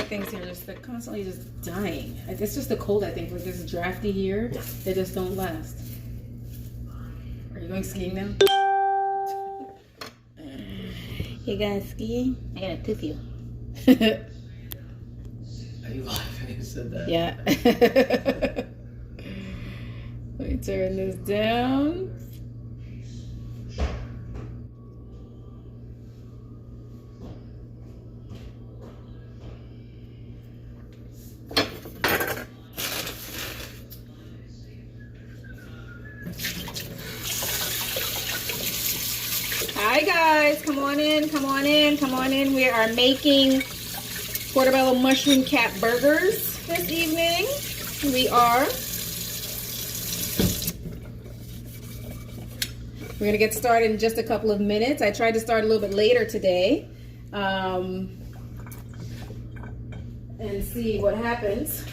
Things here just they're constantly just dying. It's just the cold, I think. Like this drafty here, they just don't last. Are you going skiing now? You guys skiing? I gotta tooth you. Are you laughing when you said that? Yeah. Let me turn this down. Hi guys, come on in, come on in, come on in. We are making Portobello mushroom cap burgers this evening. We are. We're gonna get started in just a couple of minutes. I tried to start a little bit later today and see what happens.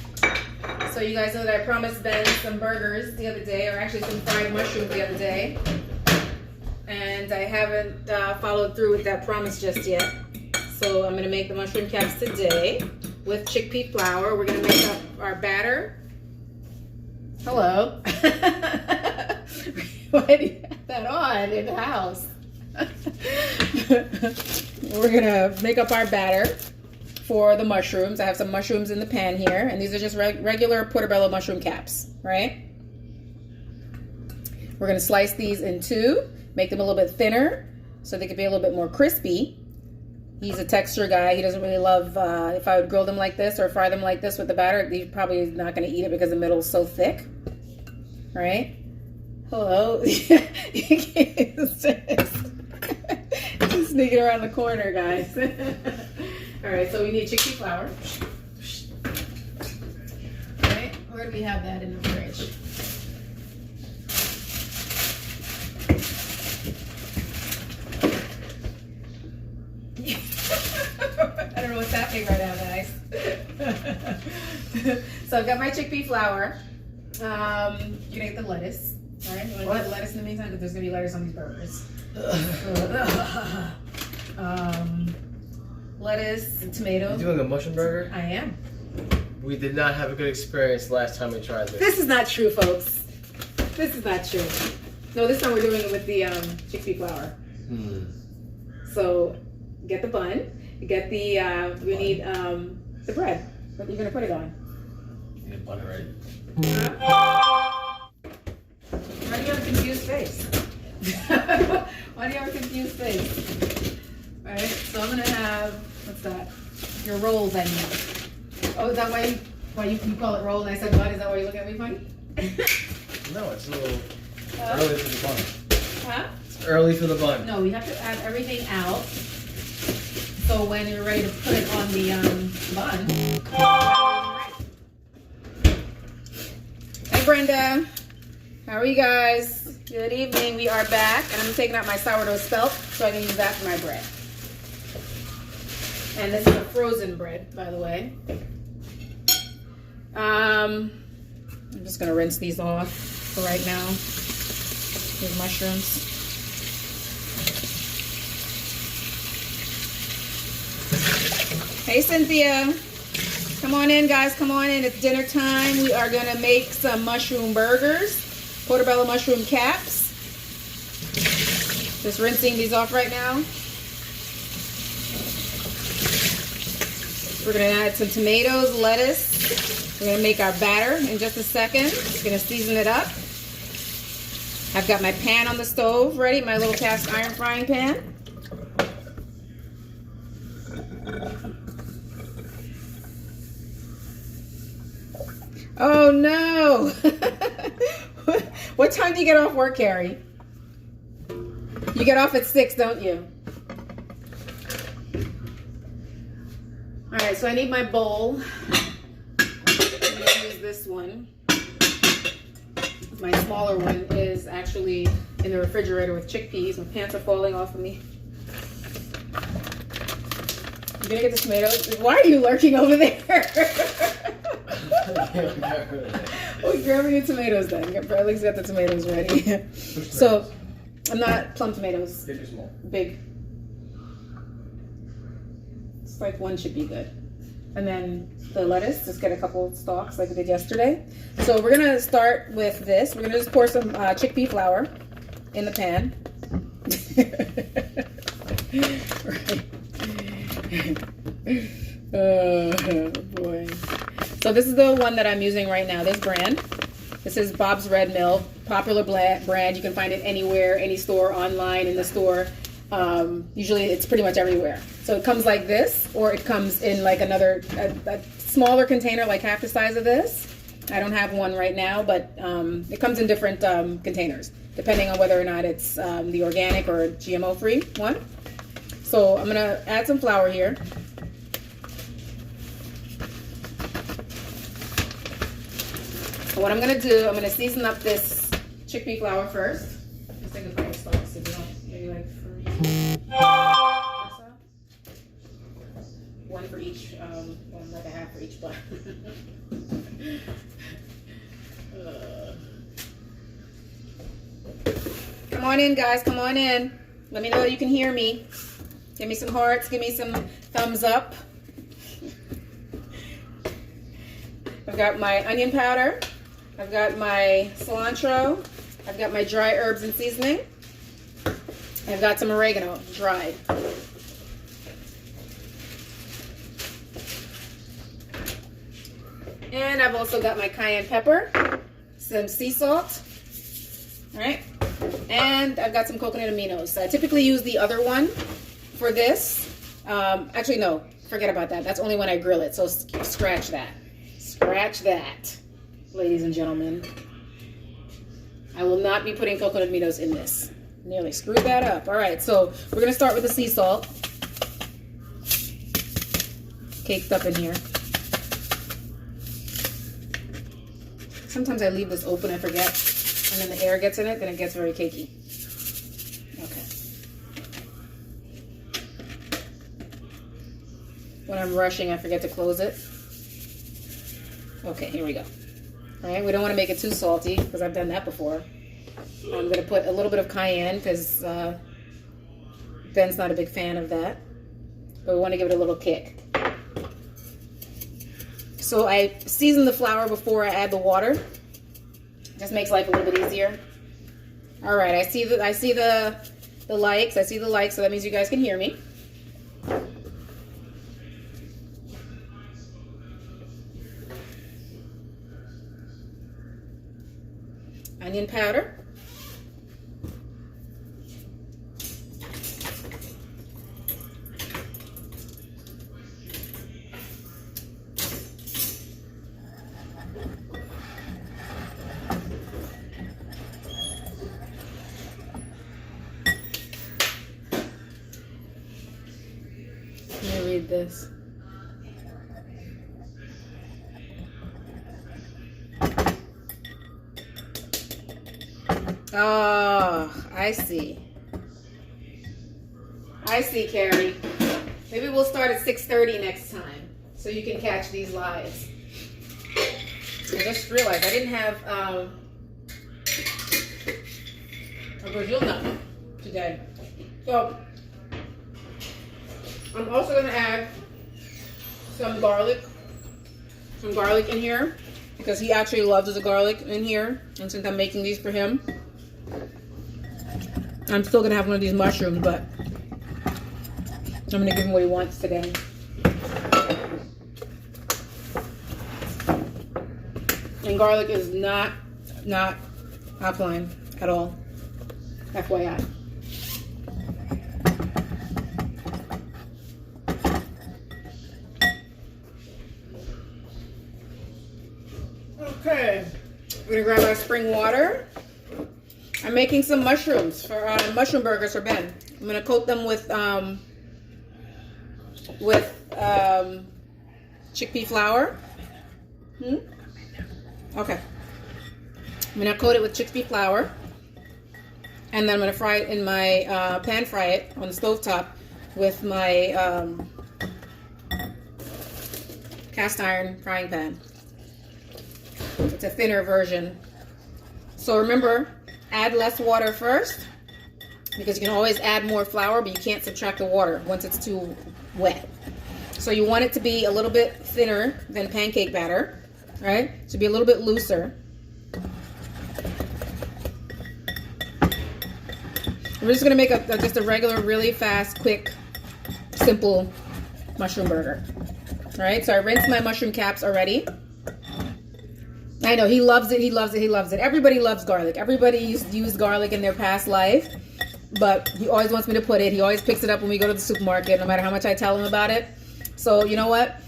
So you guys know that I promised Ben some burgers the other day, or actually some fried mushrooms the other day. And I haven't followed through with that promise just yet. So I'm going to make the mushroom caps today with chickpea flour. We're going to make up our batter. Hello. Why do you have that on in the house? We're going to make up our batter for the mushrooms. I have some mushrooms in the pan here. And these are just regular Portobello mushroom caps, right? We're going to slice these in two. Make them a little bit thinner so they could be a little bit more crispy. He's a texture guy. He doesn't really love, if I would grill them like this or fry them like this with the batter, he's probably not going to eat it because the middle is so thick. Right? Hello. He's sneaking around the corner, guys. All right, so we need chickpea flour. All right, where do we have that in the fridge? I don't know what's happening right now, guys. So I've got my chickpea flour. You're gonna get the lettuce. All right, you want to get the lettuce in the meantime, because there's gonna be lettuce on these burgers. Lettuce and tomatoes. You doing a mushroom burger? I am. We did not have a good experience last time we tried this. This is not true, folks. This is not true. No, this time we're doing it with the chickpea flour. So get the bun. Get the, we need the bread. What are you going to put it on? You need butter, right? Why do you have a confused face? Why do you have a confused face? Alright, so I'm going to have, what's that? Your rolls, I mean. Oh, is that why you call it roll and I said bun? Is that why you're looking at me funny? No, it's a little early for the bun. Huh? It's early for the bun. No, we have to add everything out. So when you're ready to put it on the bun. Hey Brenda, how are you guys? Good evening. We are back, and I'm taking out my sourdough spelt so I can use that for my bread. And this is a frozen bread, by the way. I'm just gonna rinse these off for right now. These mushrooms. Hey Cynthia, come on in guys, come on in, it's dinner time. We are gonna make some mushroom burgers, Portobello mushroom caps. Just rinsing these off right now. We're gonna add some tomatoes, lettuce. We're gonna make our batter in just a second. Just gonna season it up. I've got my pan on the stove ready, my little cast iron frying pan. Oh no! What time do you get off work, Carrie? You get off at 6, don't you? Alright, so I need my bowl. I'm going to use this one. My smaller one is actually in the refrigerator with chickpeas. My pants are falling off of me. I'm going to get the tomatoes. Why are you lurking over there? Well, grab me your tomatoes then. At least got the tomatoes ready. So, I'm not plum tomatoes. Big or small? Big. Looks like one should be good. And then the lettuce, just get a couple stalks like we did yesterday. So we're gonna start with this. We're gonna just pour some chickpea flour in the pan. Oh boy. So this is the one that I'm using right now, this brand. This is Bob's Red Mill, popular brand. You can find it anywhere, any store, online, in the store. Usually it's pretty much everywhere. So it comes like this, or it comes in like a smaller container, like half the size of this. I don't have one right now, but it comes in different containers, depending on whether or not it's the organic or GMO-free one. So I'm gonna add some flour here. What I'm gonna do, I'm gonna season up this chickpea flour first. Just take a couple stalks so you don't, maybe like one for each, like a half for each butt. Come on in, guys, come on in. Let me know you can hear me. Give me some hearts, give me some thumbs up. I've got my onion powder. I've got my cilantro. I've got my dry herbs and seasoning. I've got some oregano, dried. And I've also got my cayenne pepper, some sea salt, all right? And I've got some coconut aminos. I typically use the other one for this. Actually, no, forget about that. That's only when I grill it, so scratch that. Scratch that. Ladies and gentlemen, I will not be putting coconut aminos in this. Nearly screwed that up. All right, so we're gonna start with the sea salt. Caked up in here. Sometimes I leave this open and forget, and then the air gets in it, then it gets very cakey. Okay. When I'm rushing, I forget to close it. Okay, here we go. All right, we don't want to make it too salty because I've done that before. I'm going to put a little bit of cayenne because Ben's not a big fan of that. But we want to give it a little kick. So I season the flour before I add the water. Just makes life a little bit easier. All right, I see the likes. I see the likes, so that means you guys can hear me. Onion powder. Let me read this. Oh, I see. I see, Carrie. Maybe we'll start at 6:30 next time so you can catch these lives. I just realized I didn't have a Brazil nut today. So I'm also going to add some garlic in here because he actually loves the garlic in here. And since I'm making these for him, I'm still gonna have one of these mushrooms, but I'm gonna give him what he wants today. And garlic is not alkaline at all. FYI. Okay, we're gonna grab our spring water. I'm making some mushrooms for mushroom burgers for Ben. I'm gonna coat them with chickpea flour. Okay. I'm gonna coat it with chickpea flour, and then I'm gonna fry it in my pan fry it on the stovetop with my cast iron frying pan. It's a thinner version. So remember, add less water first, because you can always add more flour, but you can't subtract the water once it's too wet. So you want it to be a little bit thinner than pancake batter, right? To be a little bit looser. We're just gonna make just a regular, really fast, quick, simple mushroom burger. All right, so I rinsed my mushroom caps already. I know, he loves it, he loves it, he loves it. Everybody loves garlic. Everybody used garlic in their past life, but he always wants me to put it. He always picks it up when we go to the supermarket, no matter how much I tell him about it. So you know what?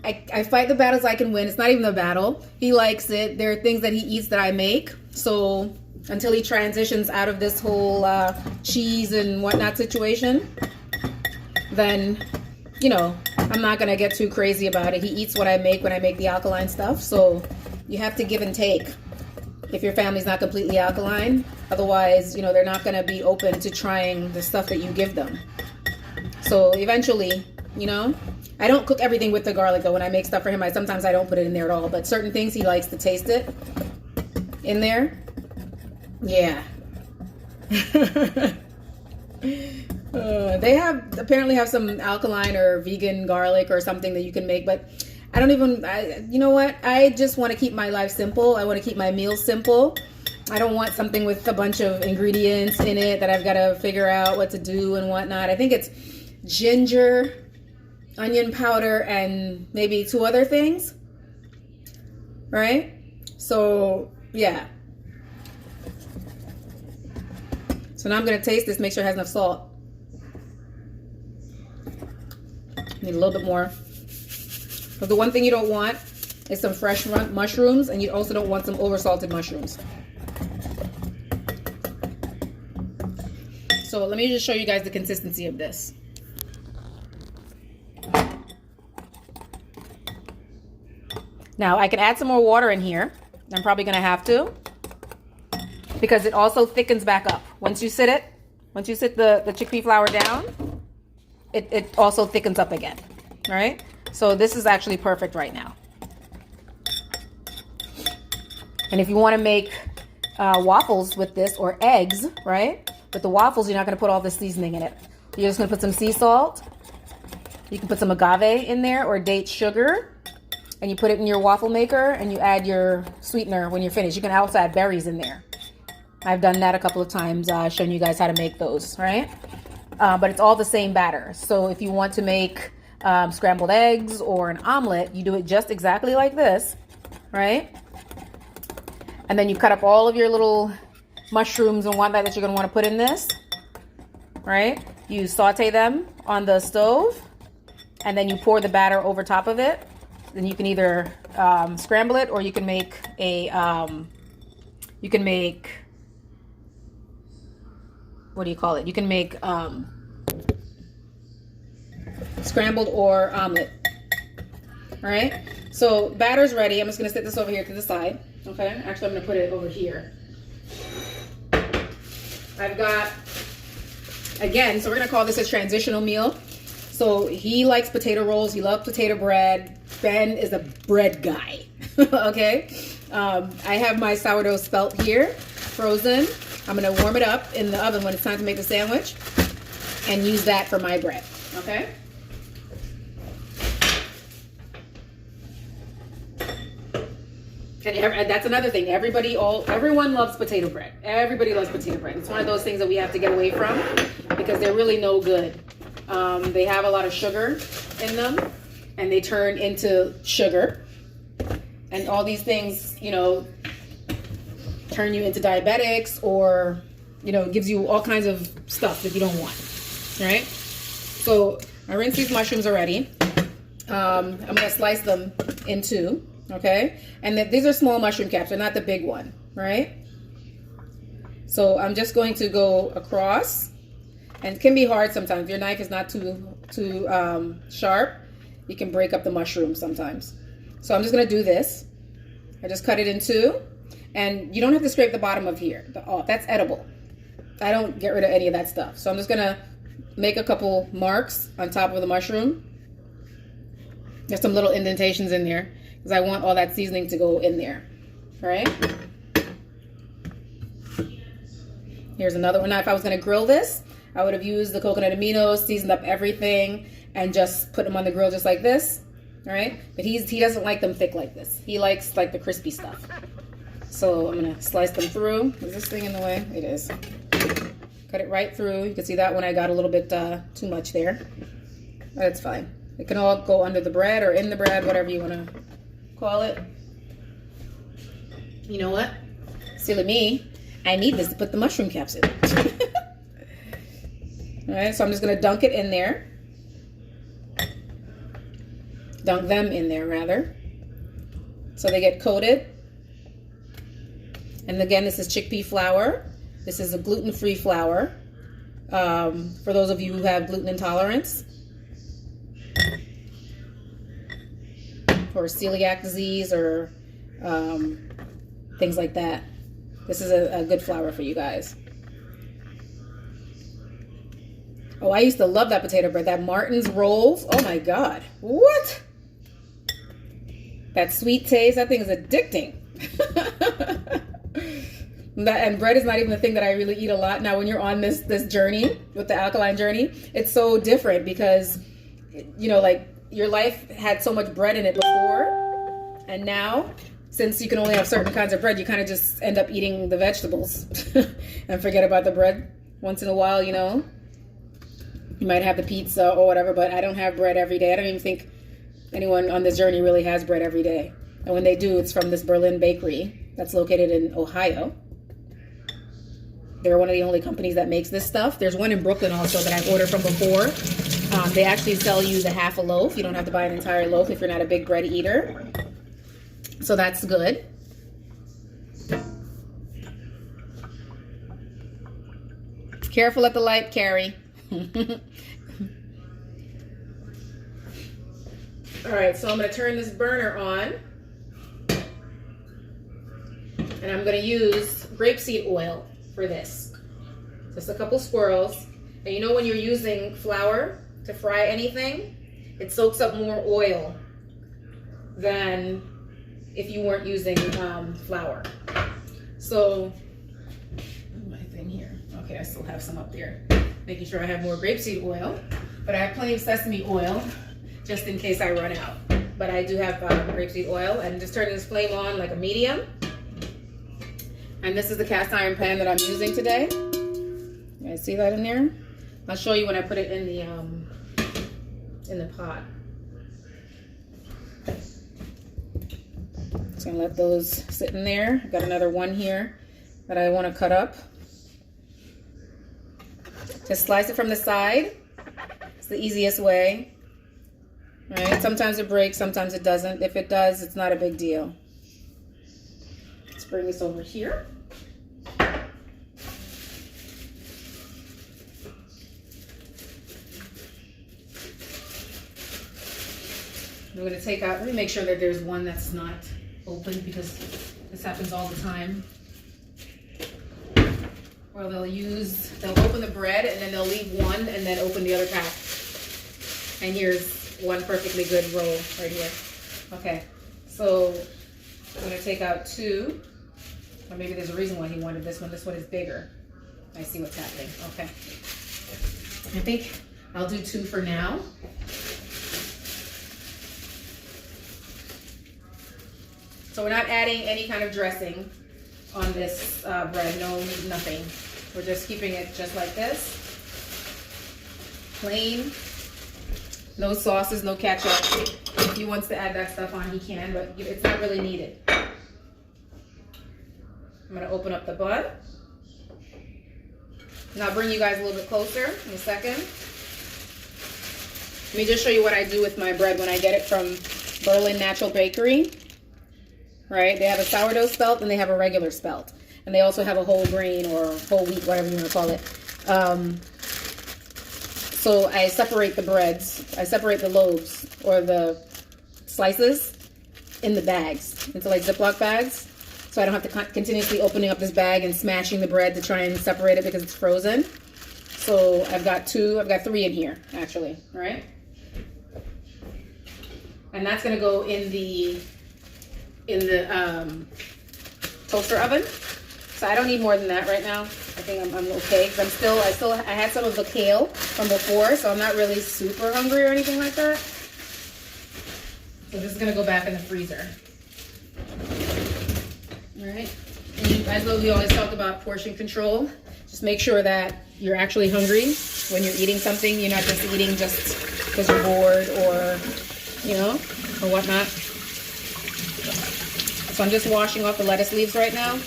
I fight the battles I can win. It's not even a battle. He likes it. There are things that he eats that I make. So until he transitions out of this whole cheese and whatnot situation, then, you know, I'm not going to get too crazy about it. He eats what I make when I make the alkaline stuff. So you have to give and take if your family's not completely alkaline. Otherwise, you know, they're not going to be open to trying the stuff that you give them. So eventually, you know, I don't cook everything with the garlic though. When I make stuff for him, sometimes I don't put it in there at all. But certain things he likes to taste it in there. Yeah. They apparently have some alkaline or vegan garlic or something that you can make, but I don't even, you know what? I just want to keep my life simple. I want to keep my meals simple. I don't want something with a bunch of ingredients in it that I've got to figure out what to do and whatnot. I think it's ginger, onion powder, and maybe 2 other things, right? So yeah. So now I'm going to taste this, make sure it has enough salt. Need a little bit more. But the one thing you don't want is some fresh mushrooms, and you also don't want some over-salted mushrooms. So let me just show you guys the consistency of this. Now I can add some more water in here. I'm probably going to have to, because it also thickens back up. Once you sit the chickpea flour down, it also thickens up again, all right? So this is actually perfect right now. And if you want to make waffles with this, or eggs, right? With the waffles, you're not going to put all this seasoning in it. You're just going to put some sea salt. You can put some agave in there, or date sugar, and you put it in your waffle maker, and you add your sweetener when you're finished. You can also add berries in there. I've done that a couple of times, showing you guys how to make those, right? But it's all the same batter. So if you want to make scrambled eggs or an omelet, you do it just exactly like this, right? And then you cut up all of your little mushrooms and whatnot that you're going to want to put in this, right? You saute them on the stove, and then you pour the batter over top of it. Then you can either scramble it, or you can make what do you call it? You can make scrambled or omelet. All right. So batter's ready. I'm just gonna set this over here to the side. Okay. Actually, I'm gonna put it over here. I've got, again, so we're gonna call this a transitional meal. So he likes potato rolls. He loves potato bread. Ben is a bread guy. Okay. I have my sourdough spelt here, frozen. I'm going to warm it up in the oven when it's time to make the sandwich, and use that for my bread. Okay. And that's another thing. Everyone loves potato bread. Everybody loves potato bread. It's one of those things that we have to get away from, because they're really no good. They have a lot of sugar in them, and they turn into sugar. And all these things, you know, turn you into diabetics, or, you know, gives you all kinds of stuff that you don't want. All right. So I rinsed these mushrooms already. I'm going to slice them in 2. Okay. And these are small mushroom caps. They're not the big one. Right. So I'm just going to go across, and it can be hard sometimes. If your knife is not too sharp, you can break up the mushroom sometimes. So I'm just going to do this. I just cut it in 2. And you don't have to scrape the bottom of here. That's edible. I don't get rid of any of that stuff. So I'm just going to make a couple marks on top of the mushroom. There's some little indentations in there, because I want all that seasoning to go in there. All right. Here's another one. Now, if I was going to grill this, I would have used the coconut aminos, seasoned up everything, and just put them on the grill just like this. All right, but he doesn't like them thick like this. He likes like the crispy stuff. So I'm gonna slice them through. Is this thing in the way? It is. Cut it right through. You can see that one I got a little bit too much there. That's fine. It can all go under the bread or in the bread, whatever you want to call it. You know what? Silly me. I need this to put the mushroom caps in. All right, so I'm just gonna dunk it in there. Dunk them in there rather, so they get coated. And again, this is chickpea flour. This is a gluten-free flour for those of you who have gluten intolerance or celiac disease or things like that. This is a good flour for you guys. Oh, I used to love that potato bread, that Martin's rolls. Oh my God, what? That sweet taste, that thing is addicting. And bread is not even the thing that I really eat a lot. Now, when you're on this journey with the alkaline journey, it's so different because, you know, like your life had so much bread in it before. And now, since you can only have certain kinds of bread, you kind of just end up eating the vegetables and forget about the bread once in a while, you know. You might have the pizza or whatever, but I don't have bread every day. I don't even think anyone on this journey really has bread every day. And when they do, it's from this Berlin bakery that's located in Ohio. They're one of the only companies that makes this stuff. There's one in Brooklyn also that I've ordered from before. They actually sell you the half a loaf. You don't have to buy an entire loaf if you're not a big bread eater. So that's good. Careful at the light, Carrie. All right, so I'm going to turn this burner on. And I'm going to use grapeseed oil for this. Just a couple swirls. And you know when you're using flour to fry anything, it soaks up more oil than if you weren't using flour. So, my thing here. Okay, I still have some up there. Making sure I have more grapeseed oil. But I have plenty of sesame oil just in case I run out. But I do have grapeseed oil, and just turning this flame on like a medium. And this is the cast iron pan that I'm using today. You guys see that in there? I'll show you when I put it in the pot. Just gonna let those sit in there. I've got another one here that I want to cut up. Just slice it from the side. It's the easiest way. All right, sometimes it breaks, sometimes it doesn't. If it does, it's not a big deal. Let's bring this over here. I'm going to take out, let me make sure that there's one that's not open because this happens all the time. Or they'll open the bread and then they'll leave one and then open the other pack. And here's one perfectly good roll right here. Okay, so I'm going to take out two. Or maybe there's a reason why he wanted this one. This one is bigger. I see what's happening. Okay. I think I'll do two for now. So we're not adding any kind of dressing on this bread. No, nothing. We're just keeping it just like this. Plain. No sauces, no ketchup. If he wants to add that stuff on, he can, but it's not really needed. I'm going to open up the bun. And I'll bring you guys a little bit closer in a second. Let me just show you what I do with my bread when I get it from Berlin Natural Bakery. Right? They have a sourdough spelt and they have a regular spelt. And they also have a whole grain or whole wheat, whatever you want to call it. So I separate the breads. I separate the loaves or the slices in the bags, into like Ziploc bags. So I don't have to continuously opening up this bag and smashing the bread to try and separate it because it's frozen. So I've got three in here actually, right? And that's gonna go in the toaster oven. So I don't need more than that right now. I think I'm okay because I had some of the kale from before, so I'm not really super hungry or anything like that. So this is gonna go back in the freezer. All right. And as we always talk about portion control, just make sure that you're actually hungry when you're eating something. You're not just eating just because you're bored or, you know, or whatnot. So I'm just washing off the lettuce leaves right now.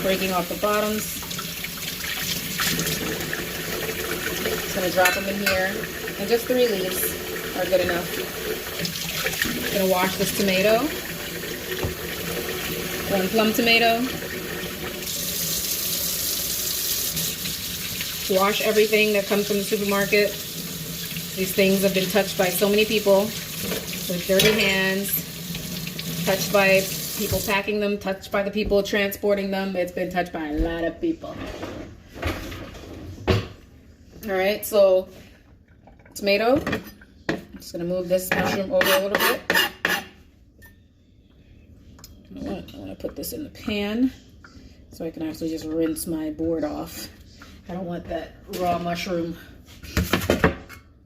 Breaking off the bottoms. Just gonna drop them in here. And just 3 leaves are good enough. Gonna wash this tomato. 1 plum tomato. Wash everything that comes from the supermarket. These things have been touched by so many people with dirty hands, touched by people packing them, touched by the people transporting them. It's been touched by a lot of people. All right, so tomato. I'm just gonna move this mushroom over a little bit. I want to put this in the pan so I can actually just rinse my board off. I don't want that raw mushroom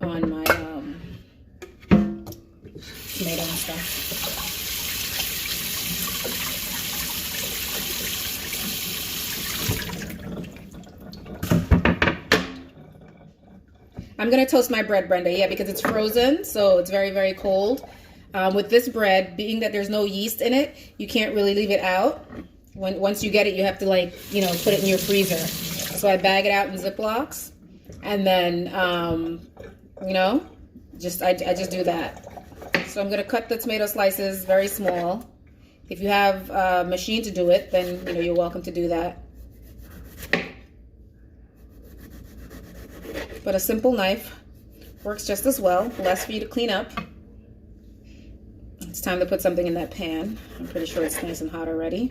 on my tomato and stuff. I'm gonna toast my bread, Brenda, yeah, because it's frozen, so it's very, very cold. With this bread, being that there's no yeast in it, you can't really leave it out. Once you get it, you have to, like, you know, put it in your freezer. So I bag it out in Ziplocs, and then, you know, I just do that. So I'm gonna cut the tomato slices very small. If you have a machine to do it, then, you know, you're welcome to do that. But a simple knife works just as well, less for you to clean up. It's time to put something in that pan. I'm pretty sure it's nice and hot already.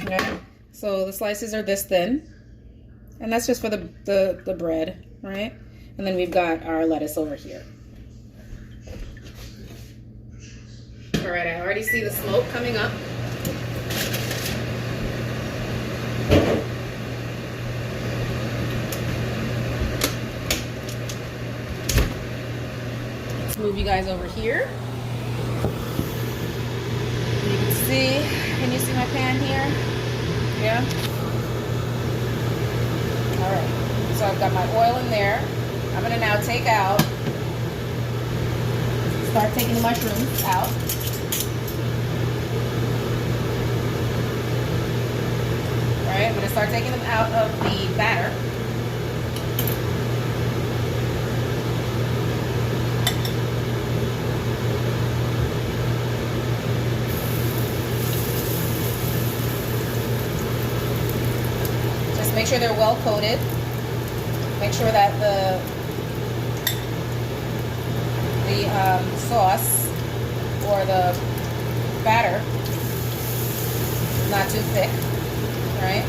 Okay, so the slices are this thin, and that's just for the bread, right? And then we've got our lettuce over here. All right, I already see the smoke coming up. Let's move you guys over here. You can you see my pan here? Yeah? All right, so I've got my oil in there. I'm gonna now start taking the mushrooms out. All right, I'm gonna start taking them out of the batter. Make sure they're well coated. Make sure that the sauce or the batter is not too thick, right?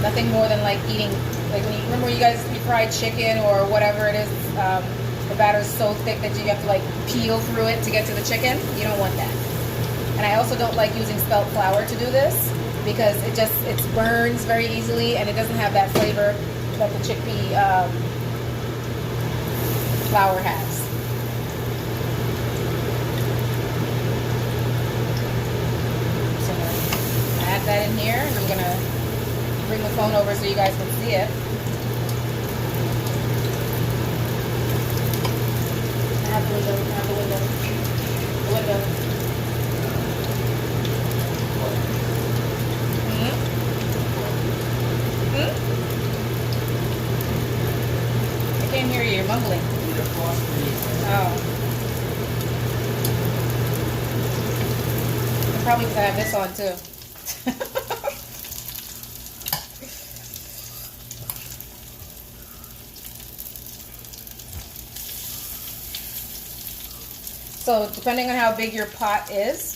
Nothing more than like eating, like when you remember you guys you fried chicken or whatever it is, the batter is so thick that you have to like peel through it to get to the chicken. You don't want that. And I also don't like using spelt flour to do this, because it burns very easily and it doesn't have that flavor that the chickpea flour has. So add that in here, and I'm gonna bring the phone over so you guys can see it. Have the window. I can't hear you. You're mumbling. Oh. Probably because I have this on too. So depending on how big your pot is,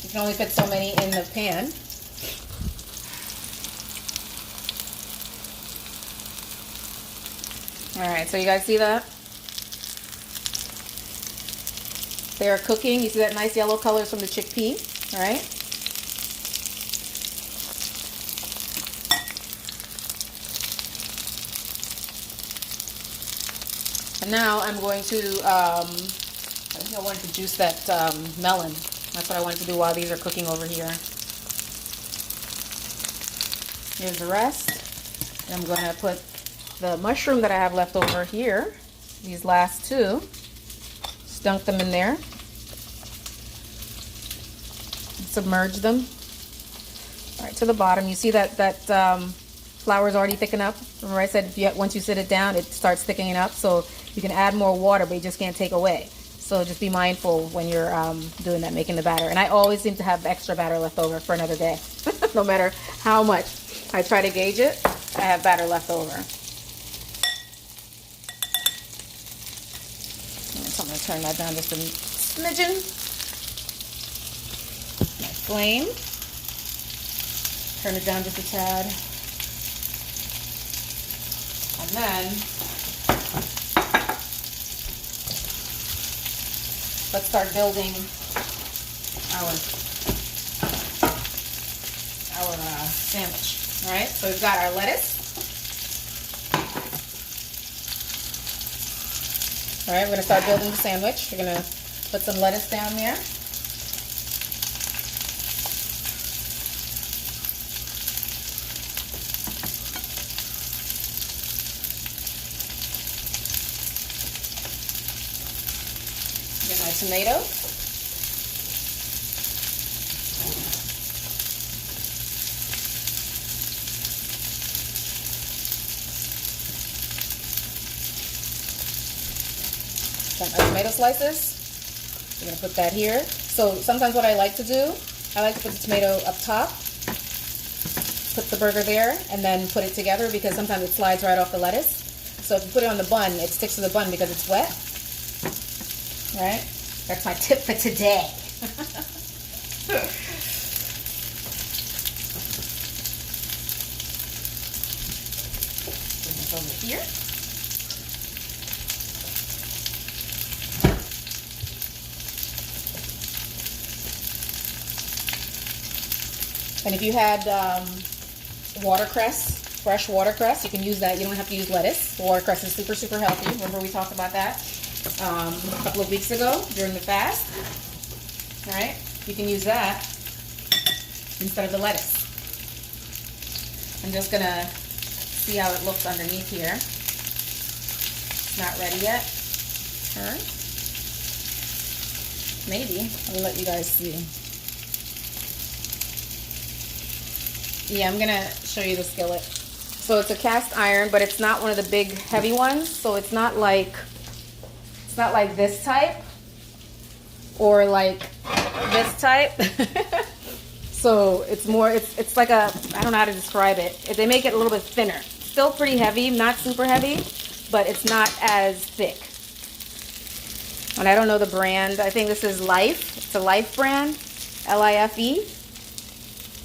you can only fit so many in the pan. All right, so you guys see that? They are cooking. You see that nice yellow colors from the chickpea, all right? And now I'm going to, I think I wanted to juice that melon. That's what I wanted to do while these are cooking over here. Here's the rest. And I'm going to put the mushroom that I have left over here, these last two, just dunk them in there. Submerge them. All right, to the bottom. You see that flour is already thickened up. Remember I said once you sit it down, it starts thickening up. So you can add more water, but you just can't take away. So just be mindful when you're doing that, making the batter. And I always seem to have extra batter left over for another day. No matter how much I try to gauge it, I have batter left over. So I'm going to turn that down just a smidgen. My flame. Turn it down just a tad. And then let's start building our sandwich. All right, so we've got our lettuce. All right, we're going to start building the sandwich. We're going to put some lettuce down there. Get my tomato. Got my tomato slices. We're going to put that here. So sometimes what I like to do, I like to put the tomato up top, put the burger there, and then put it together because sometimes it slides right off the lettuce. So if you put it on the bun, it sticks to the bun because it's wet. All right? That's my tip for today. Bring this over here. And if you had watercress, fresh watercress, you can use that. You don't have to use lettuce. The watercress is super, super healthy. Remember we talked about that a couple of weeks ago during the fast. All right, you can use that instead of the lettuce. I'm just gonna see how it looks underneath here. It's not ready yet. Turn. Maybe. I'll let you guys see. Yeah, I'm gonna show you the skillet. So it's a cast iron, but it's not one of the big heavy ones. So it's not like this type or like this type. So it's more, it's like a, I don't know how to describe it. They make it a little bit thinner. Still pretty heavy, not super heavy, but it's not as thick. And I don't know the brand. I think this is Life. It's a Life brand, L-I-F-E.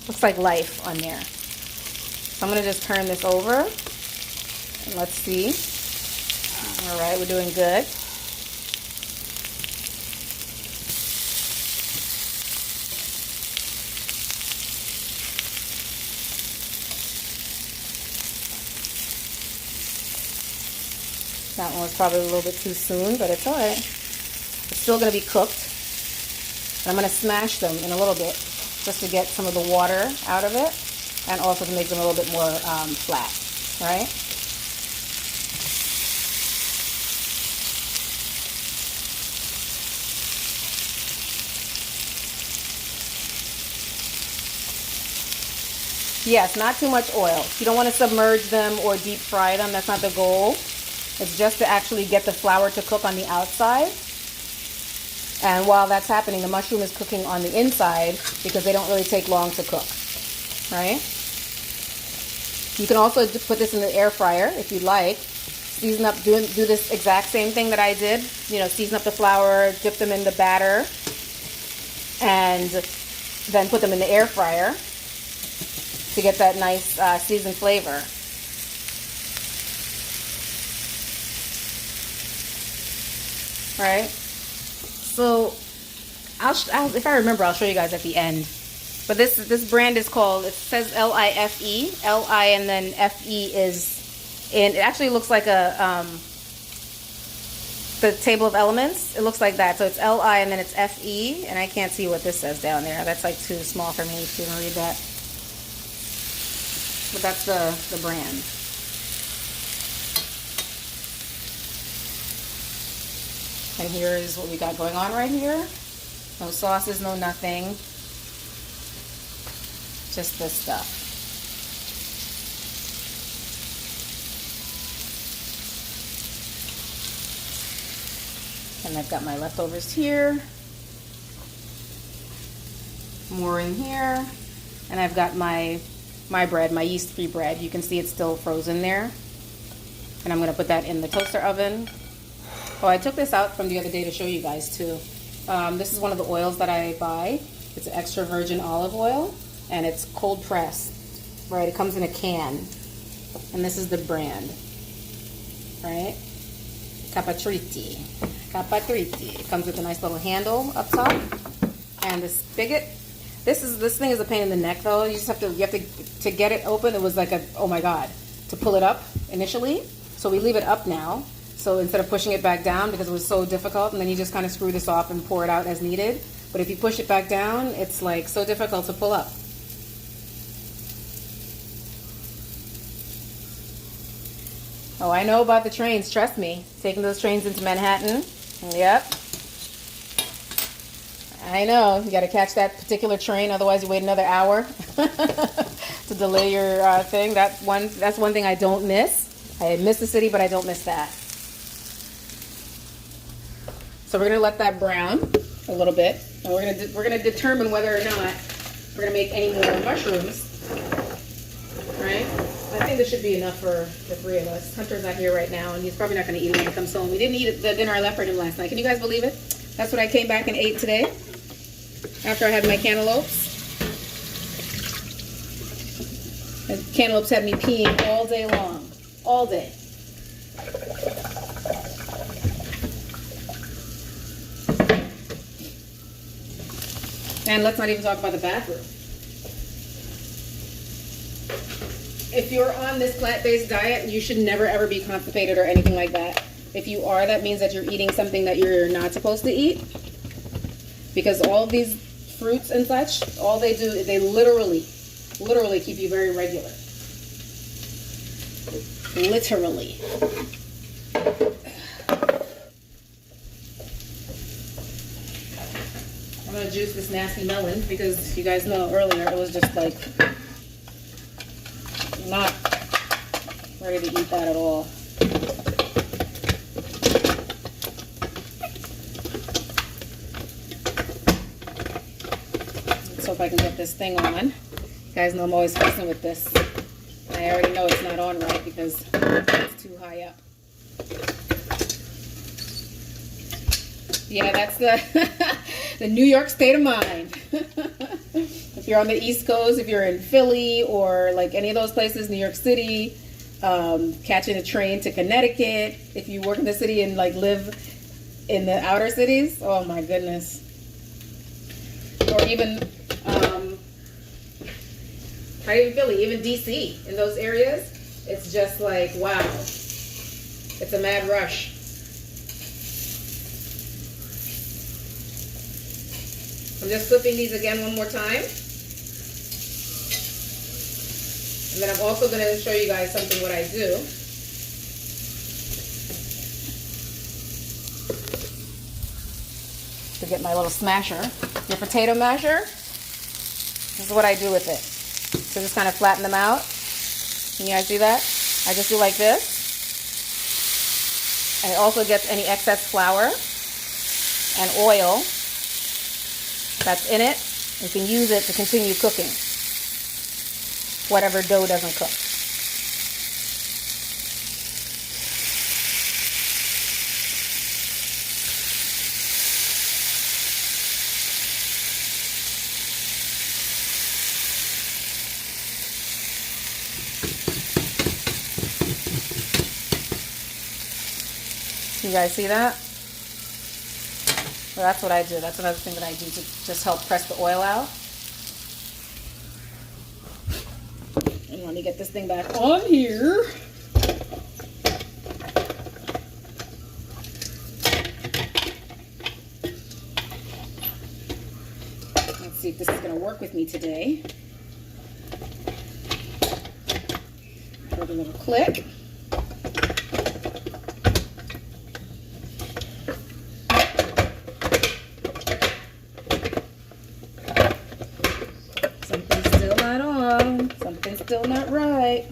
Looks like Life on there. So I'm going to just turn this over. And let's see. All right, we're doing good. That one was probably a little bit too soon, but it's all right. It's still going to be cooked. And I'm going to smash them in a little bit, just to get some of the water out of it and also to make them a little bit more flat, right? Yes, not too much oil. You don't want to submerge them or deep fry them. That's not the goal. It's just to actually get the flour to cook on the outside. And while that's happening, the mushroom is cooking on the inside because they don't really take long to cook, right? You can also put this in the air fryer if you'd like. Season up, do this exact same thing that I did. You know, season up the flour, dip them in the batter, and then put them in the air fryer to get that nice seasoned flavor. Right? So, if I remember, I'll show you guys at the end. But this brand is called, it says L-I-F-E. L-I and then F-E is, and it actually looks like a the table of elements, it looks like that. So it's Li and then it's Fe, and I can't see what this says down there. That's like too small for me to even read that. But that's the brand. And here is what we got going on right here. No sauces, no nothing. Just this stuff. And I've got my leftovers here. More in here. And I've got my bread, my yeast-free bread. You can see it's still frozen there. And I'm going to put that in the toaster oven. Oh, I took this out from the other day to show you guys too. This is one of the oils that I buy. It's an extra virgin olive oil, and it's cold pressed. Right, it comes in a can, and this is the brand. Right, Capatriti. It comes with a nice little handle up top, and the spigot. This thing is a pain in the neck though. You have to get it open. It was like oh my god, to pull it up initially. So we leave it up now. So instead of pushing it back down because it was so difficult, and then you just kind of screw this off and pour it out as needed. But if you push it back down, it's like so difficult to pull up. Oh, I know about the trains, trust me. Taking those trains into Manhattan. Yep. I know, you gotta catch that particular train, otherwise you wait another hour to delay your thing. That's one thing I don't miss. I miss the city, but I don't miss that. So we're gonna let that brown a little bit, and we're gonna determine whether or not we're gonna make any more mushrooms. Right? I think this should be enough for the three of us. Hunter's not here right now, and he's probably not gonna eat it when he comes home. We didn't eat the dinner I left for him last night. Can you guys believe it? That's what I came back and ate today after I had my cantaloupes. And cantaloupes had me peeing all day long, all day. And let's not even talk about the bathroom. If you're on this plant-based diet, you should never ever be constipated or anything like that. If you are, that means that you're eating something that you're not supposed to eat. Because all of these fruits and such, all they do is they literally keep you very regular. Literally. I'm gonna juice this nasty melon because you guys know earlier it was just like not ready to eat that at all. Let's hope I can get this thing on. You guys know I'm always fussing with this. I already know it's not on right because it's too high up. Yeah, that's the New York state of mind. If you're on the East Coast, if you're in Philly or like any of those places, New York City, catching a train to Connecticut, if you work in the city and like live in the outer cities, oh my goodness. Or even, not even Philly, even DC, in those areas, it's just like, wow, it's a mad rush. I'm just flipping these again one more time. And then I'm also going to show you guys something what I do. To get my little smasher. Your potato masher. This is what I do with it. So just kind of flatten them out. Can you guys see that? I just do like this. And it also gets any excess flour and oil that's in it. You can use it to continue cooking whatever dough doesn't cook. You guys see that? So that's what I do. That's another thing that I do to just help press the oil out. And let me get this thing back on here. Let's see if this is going to work with me today. Heard a little click. Something's still not on. Something's still not right.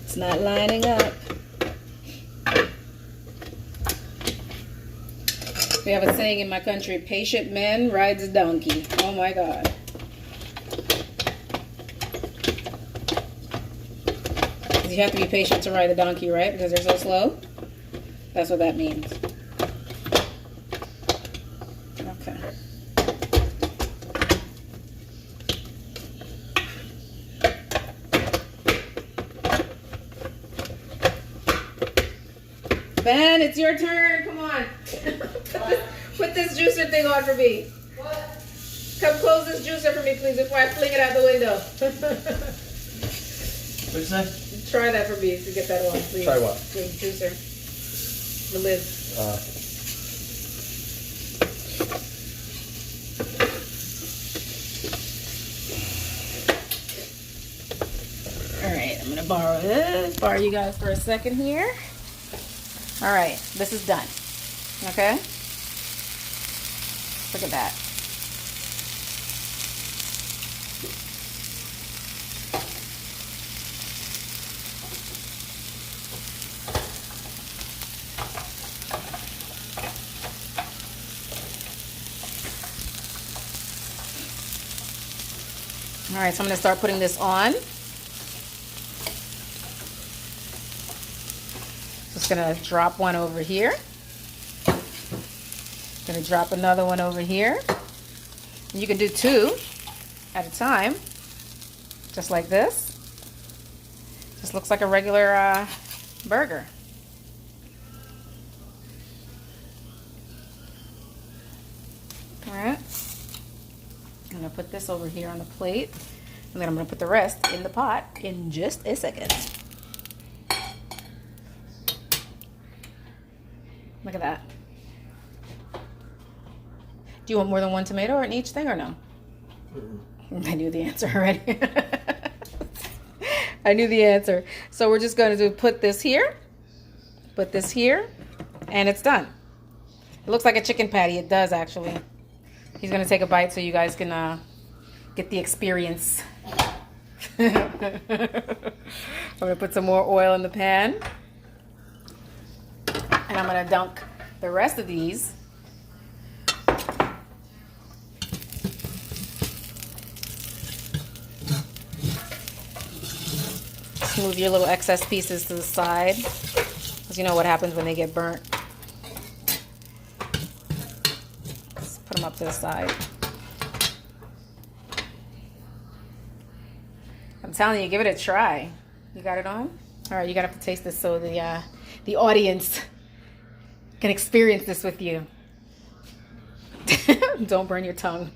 It's not lining up. We have a saying in my country, patient man rides a donkey. Oh my God. You have to be patient to ride a donkey, right? Because they're so slow? That's what that means. Okay. Ben, it's your turn. Come on. Put this juicer thing on for me. What? Come close this juicer for me, please, before I fling it out the window. What'd you say? Try that for me to get that on, please. Try what? The juicer. The lid. Alright, I'm going to borrow this. Borrow you guys for a second here. Alright, this is done. Okay? Look at that. Alright, so I'm going to start putting this on. Just going to drop one over here. Going to drop another one over here. You can do two at a time, just like this. Just looks like a regular burger. Alright. I'm going to put this over here on the plate, and then I'm going to put the rest in the pot in just a second. Look at that. Do you want more than one tomato in each thing or no? I knew the answer already. I knew the answer. So we're just going to put this here, and it's done. It looks like a chicken patty. It does, actually. He's going to take a bite so you guys can get the experience. I'm going to put some more oil in the pan. And I'm going to dunk the rest of these. Move your little excess pieces to the side, because you know what happens when they get burnt. Just put them up to the side. I'm telling you, give it a try. You got it on? All right, you gotta have to taste this so the audience can experience this with you. Don't burn your tongue.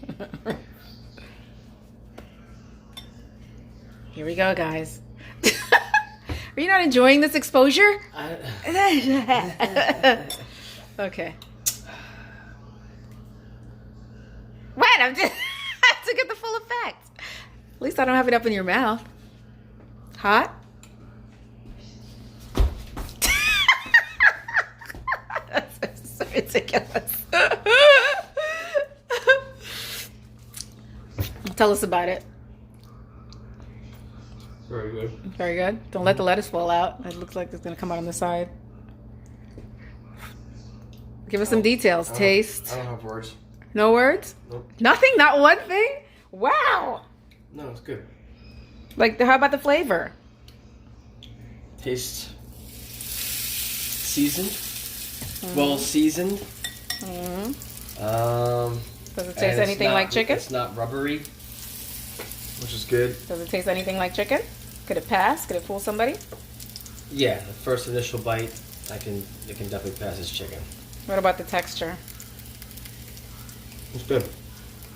Here we go, guys. Are you not enjoying this exposure? Okay. What? I'm just to get the full effect. At least I don't have it up in your mouth. Hot? That's so ridiculous. Tell us about it. Very good. Very good. Don't let the lettuce fall out. It looks like it's going to come out on the side. Give us some details. Taste. I don't have words. No words? Nope. Nothing? Not one thing? Wow. No, it's good. Like, how about the flavor? Tastes seasoned. Well seasoned. Does it taste anything like chicken? It's not rubbery, which is good. Does it taste anything like chicken? Could it pass? Could it fool somebody? Yeah, the first initial bite, it can definitely pass as chicken. What about the texture? It's good.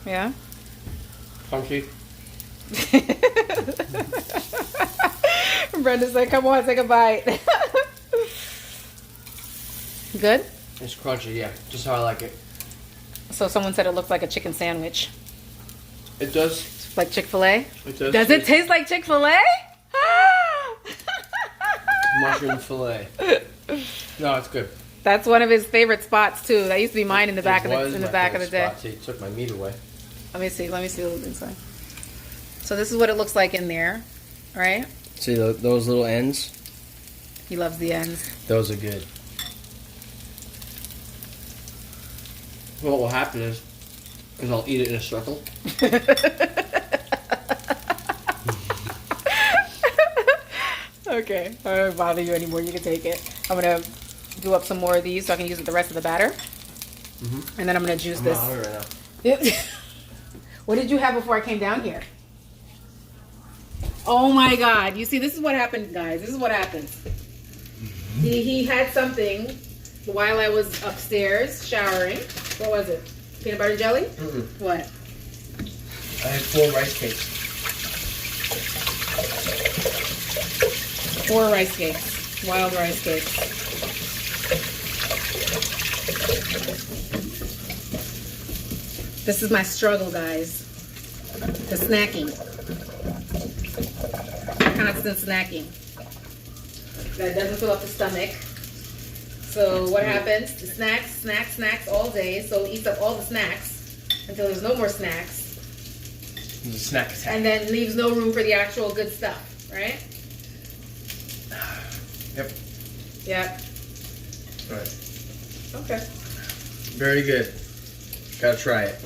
Yeah? Brenda's like, come on, take a bite. Good? It's crunchy, yeah. Just how I like it. So someone said it looks like a chicken sandwich. It does. It's like Chick-fil-A? It does. Does it taste like Chick-fil-A? Mushroom fillet. No, it's good. That's one of his favorite spots too. That used to be mine in the back of It was the my back of the favorite day. spot. He took my meat away. Let me see what's inside. So this is what it looks like in there, right? See those little ends? He loves the ends. Those are good. What will happen is I'll eat it in a circle. Okay, I don't bother you anymore. You can take it. I'm gonna do up some more of these so I can use it the rest of the batter. And then I'm gonna juice this. I'm not hungry right now. What did you have before I came down here? Oh my God! You see, this is what happened, guys. This is what happens. He had something while I was upstairs showering. What was it? Peanut butter jelly? What? I had 4 rice cakes. 4 rice cakes. Wild rice cakes. This is my struggle, guys. The snacking. Constant snacking. That doesn't fill up the stomach. So what happens? The snacks all day. So eats up all the snacks until there's no more snacks. It's a snack attack. And then leaves no room for the actual good stuff, right? Yep. Yep. All right. Okay. Very good. Gotta try it.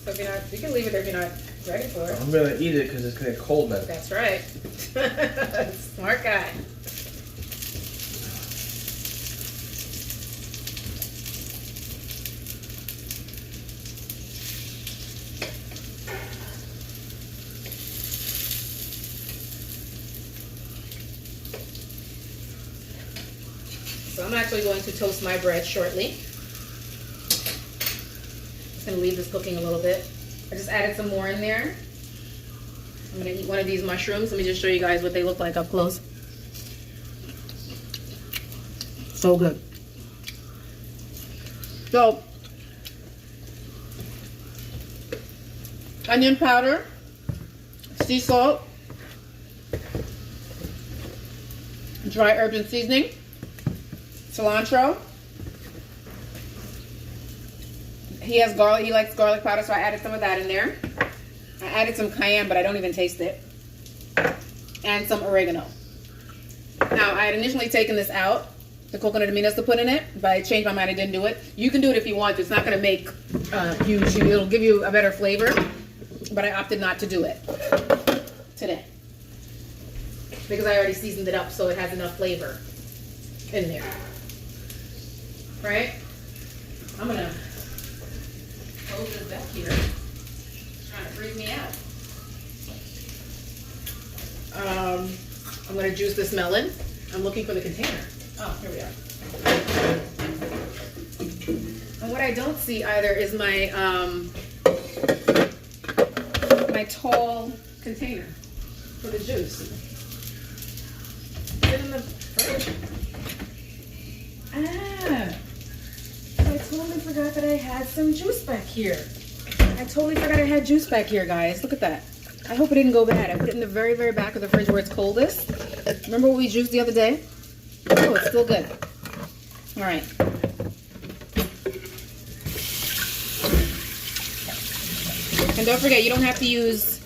So if you're not, you can leave it there if you're not ready for it. I'm gonna eat it because it's gonna get cold then. That's right. Smart guy. So I'm actually going to toast my bread shortly. Just gonna leave this cooking a little bit. I just added some more in there. I'm gonna eat one of these mushrooms. Let me just show you guys what they look like up close. So good. So, onion powder, sea salt, dry herbs and seasoning, cilantro. He has garlic. He likes garlic powder, so I added some of that in there. I added some cayenne, but I don't even taste it. And some oregano. Now, I had initially taken this out, the coconut aminos to put in it, but I changed my mind. I didn't do it. You can do it if you want to. It's not going to make huge. It'll give you a better flavor, but I opted not to do it today because I already seasoned it up, so it has enough flavor in there. Right? I'm gonna close this back here. It's trying to freak me out. I'm gonna juice this melon. I'm looking for the container. Oh, here we are. And what I don't see either is my my tall container for the juice. Is it in the fridge? Ah, I totally forgot that I had some juice back here. I totally forgot I had juice back here, guys. Look at that. I hope it didn't go bad. I put it in the very, very back of the fridge where it's coldest. Remember what we juiced the other day? Oh, it's still good. All right. And don't forget, you don't have to use,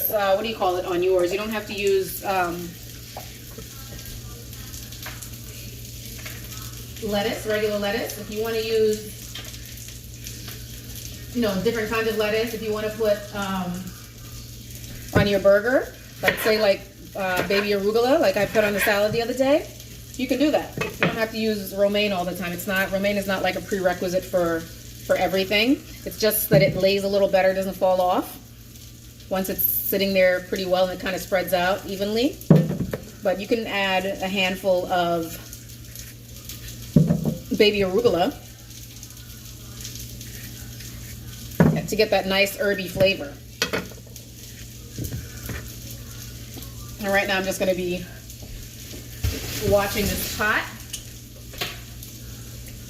what do you call it on yours? You don't have to use lettuce, regular lettuce. If you want to use, different kinds of lettuce, if you want to put on your burger, like say baby arugula, like I put on the salad the other day, you can do that. You don't have to use romaine all the time. Romaine is not like a prerequisite for everything. It's just that it lays a little better, doesn't fall off once it's sitting there pretty well and it kind of spreads out evenly. But you can add a handful of baby arugula to get that nice herby flavor. And right now I'm just going to be watching this pot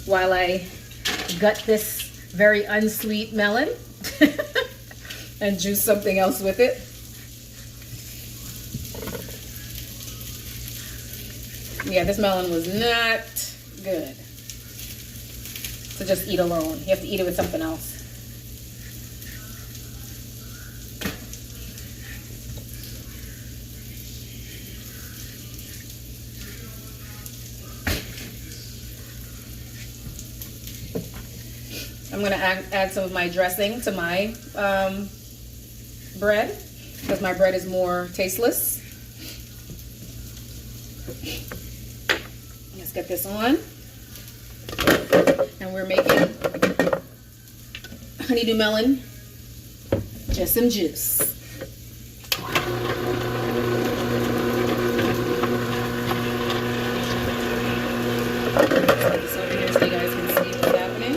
while I gut this very unsweet melon and juice something else with it. Yeah, this melon was not good to just eat alone. You have to eat it with something else. I'm going to add some of my dressing to my bread because my bread is more tasteless. Let's get this on. And we're making honeydew melon, just some juice. So here so you guys can see what's happening.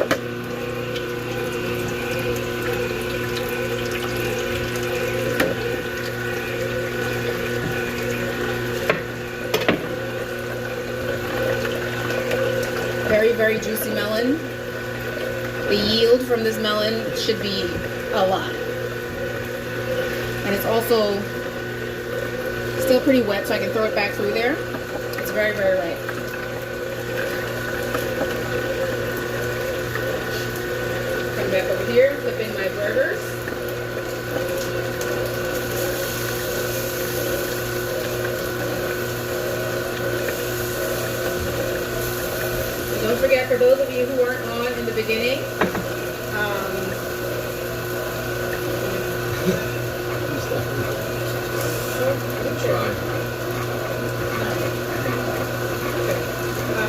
Very, very juicy melon. The yield from this melon should be a lot. And it's also still pretty wet, so I can throw it back through there. It's very, very ripe. Come back over here, flipping my burgers. Don't forget, for those of you who weren't on in the beginning,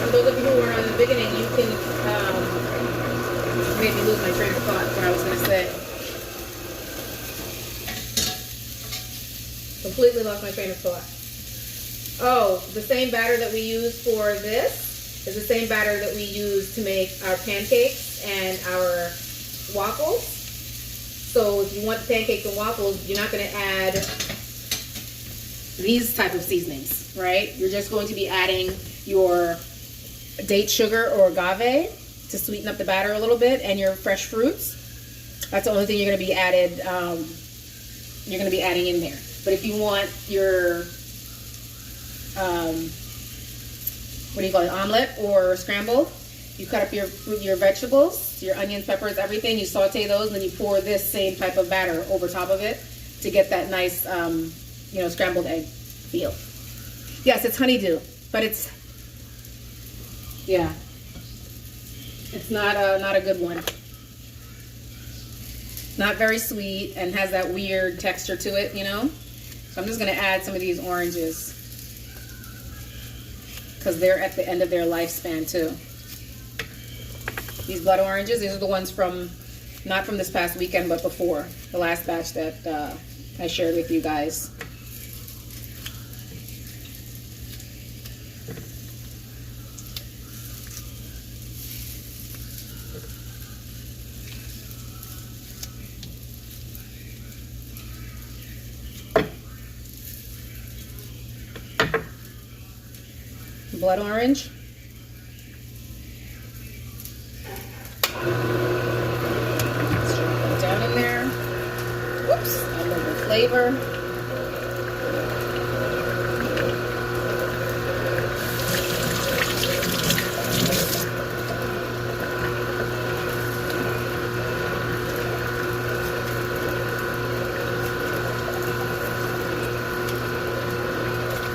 for those of you who weren't on in the beginning, you can maybe lose my train of thought. What I was going to say, completely lost my train of thought. Oh, the same batter that we use for this is the same batter that we use to make our pancakes and our waffles. So if you want pancakes and waffles, you're not going to add these type of seasonings, right? You're just going to be adding your date sugar or agave to sweeten up the batter a little bit, and your fresh fruits. That's the only thing you're going to be adding in there. But if you want your what do you call it, omelet or scrambled, you cut up your vegetables, your onions, peppers, everything, you saute those, and then you pour this same type of batter over top of it to get that nice scrambled egg feel. Yes, it's honeydew, but it's not a good one. Not very sweet and has that weird texture to it, you know. So I'm just going to add some of these oranges because they're at the end of their lifespan too. These blood oranges, these are the ones from, not from this past weekend, but before, the last batch that I shared with you guys. Blood orange. Let's put it down in there. Whoops, a little flavor.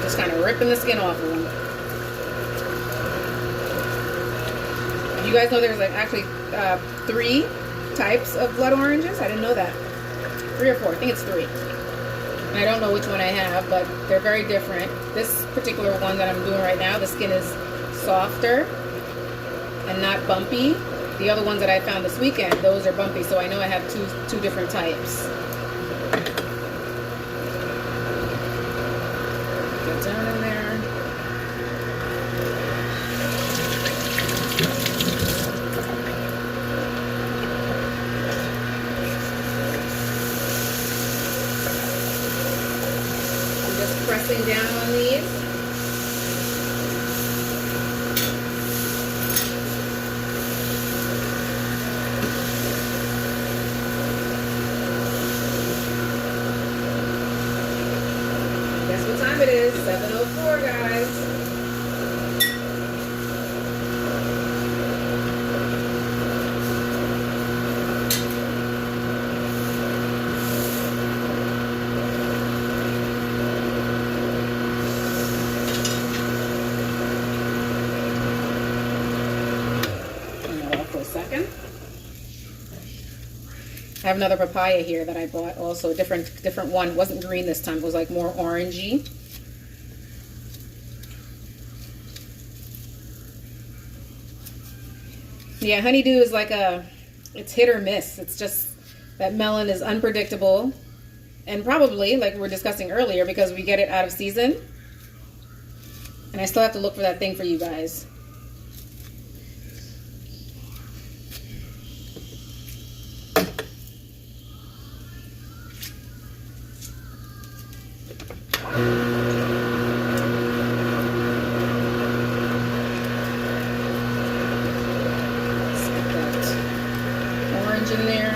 Just kind of ripping the skin off of them. You guys know there's like actually 3 types of blood oranges? I didn't know that. 3 or 4, I think it's 3. And I don't know which one I have, but they're very different. This particular one that I'm doing right now, the skin is softer and not bumpy. The other ones that I found this weekend, those are bumpy, so I know I have two different types. Get down in there. pressing down on these. Guess what time it is? 7:04, guys. I have another papaya here that I bought, also a different one. It wasn't green this time, it was like more orangey. Yeah, honeydew is like it's hit or miss. It's just that melon is unpredictable, and probably, like we were discussing earlier, because we get it out of season. And I still have to look for that thing for you guys. In there.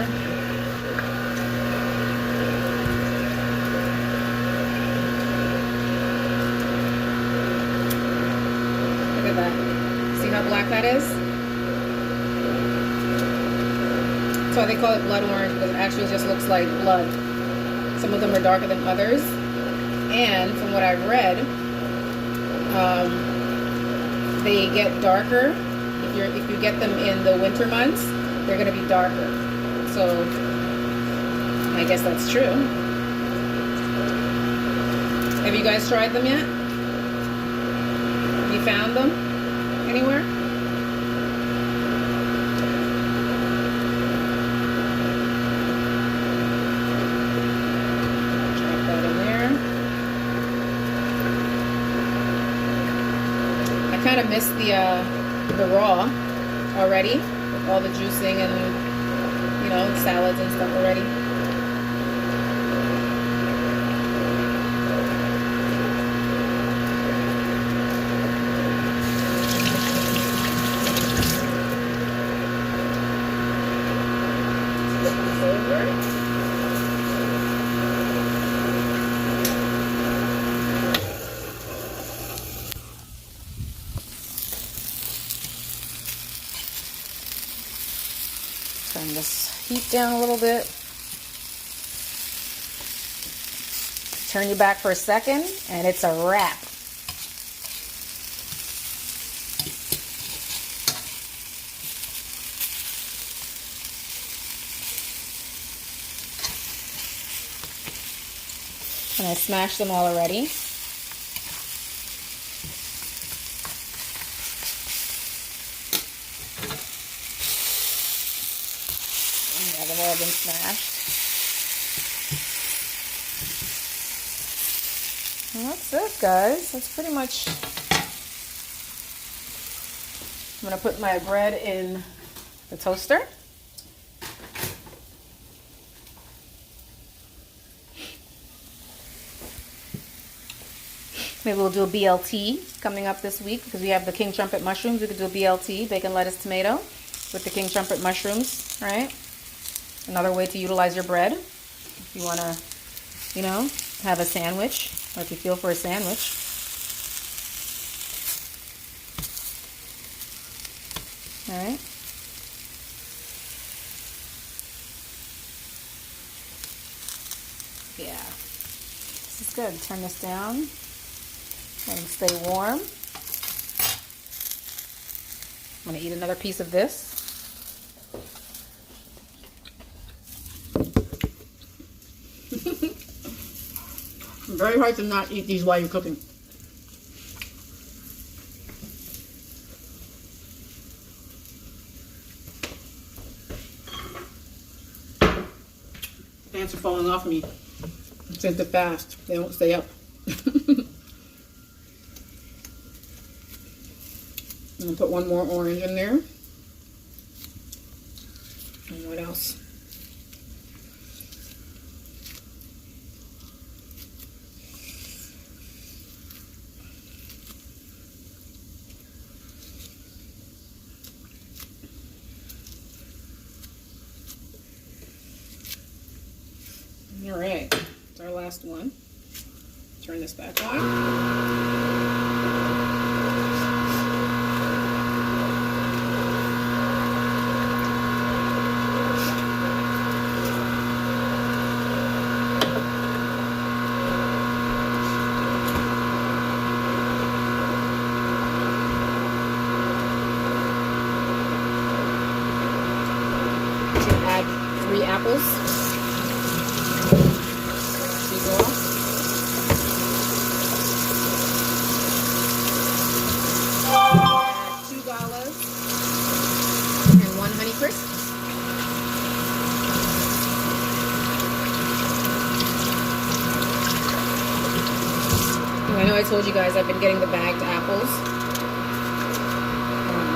Look at that. See how black that is? That's why they call it blood orange, because it actually just looks like blood. Some of them are darker than others. And from what I've read, they get darker if you get them in the winter months. They're going to be darker. So I guess that's true. Have you guys tried them yet? Have you found them anywhere? Drop that in there. I kind of missed the raw already. All the juicing and, you know, salads and stuff already. Flip this over. Turn this heat down a little bit. Turn you back for a second, and it's a wrap. And I smashed them all already. Yeah, they've all been smashed. And that's it, guys. That's pretty much... I'm going to put my bread in the toaster. Maybe we'll do a BLT coming up this week because we have the king trumpet mushrooms. We could do a BLT, bacon, lettuce, tomato, with the king trumpet mushrooms, right? Another way to utilize your bread. If you want to, you know, have a sandwich, or if you feel for a sandwich. All right. Yeah. This is good. Turn this down. Let them stay warm. I'm going to eat another piece of this. Very hard to not eat these while you're cooking. Ants are falling off me. Since they're fast, they don't stay up. I'm gonna put one more orange in there. And what else? All right, it's our last one. Turn this back on. Add 3 apples. These off. Add 2 galas and 1 honey crisp. I know I told you guys I've been getting the bagged apples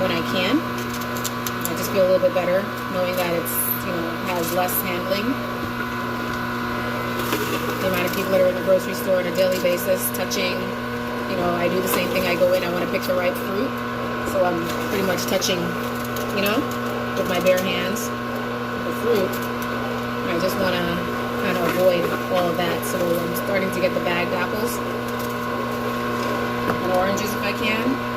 when I can. I just feel a little bit better knowing that it's, you know, has less handling. The amount of people that are in the grocery store on a daily basis touching, you know, I do the same thing. I go in, I want to pick the ripe fruit. So I'm pretty much touching, you know, with my bare hands the fruit. I just want to kind of avoid all of that. So I'm starting to get the bagged apples and oranges if I can.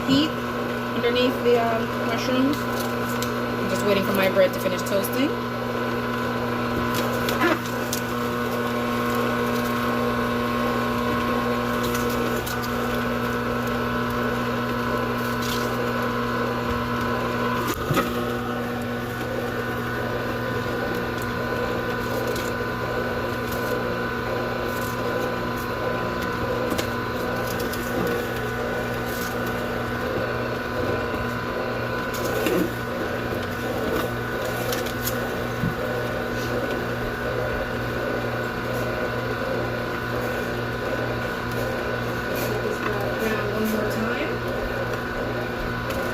Heat underneath the mushrooms. I'm just waiting for my bread to finish toasting.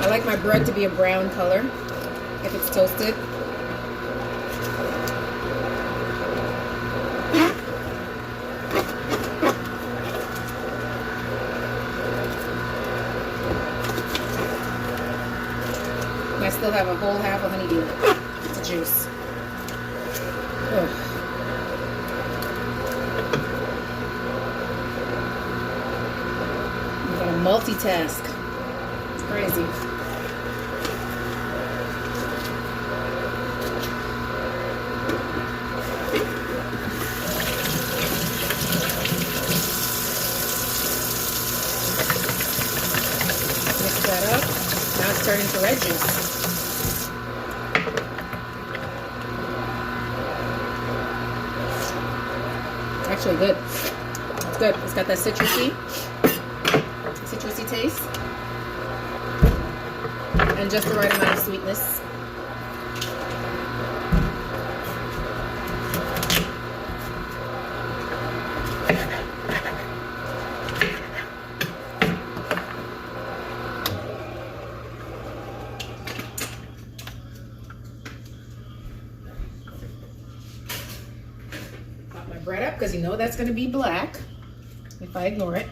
I like my bread to be a brown color if it's toasted. And I still have a whole half of honeydew. It's a juice. Ugh. I'm gonna multitask. It's crazy. That up. Now it's turning to red juice. Actually good. It's good. It's got that citrusy taste. And just the right amount of sweetness. Bread up because you know that's going to be black if I ignore it.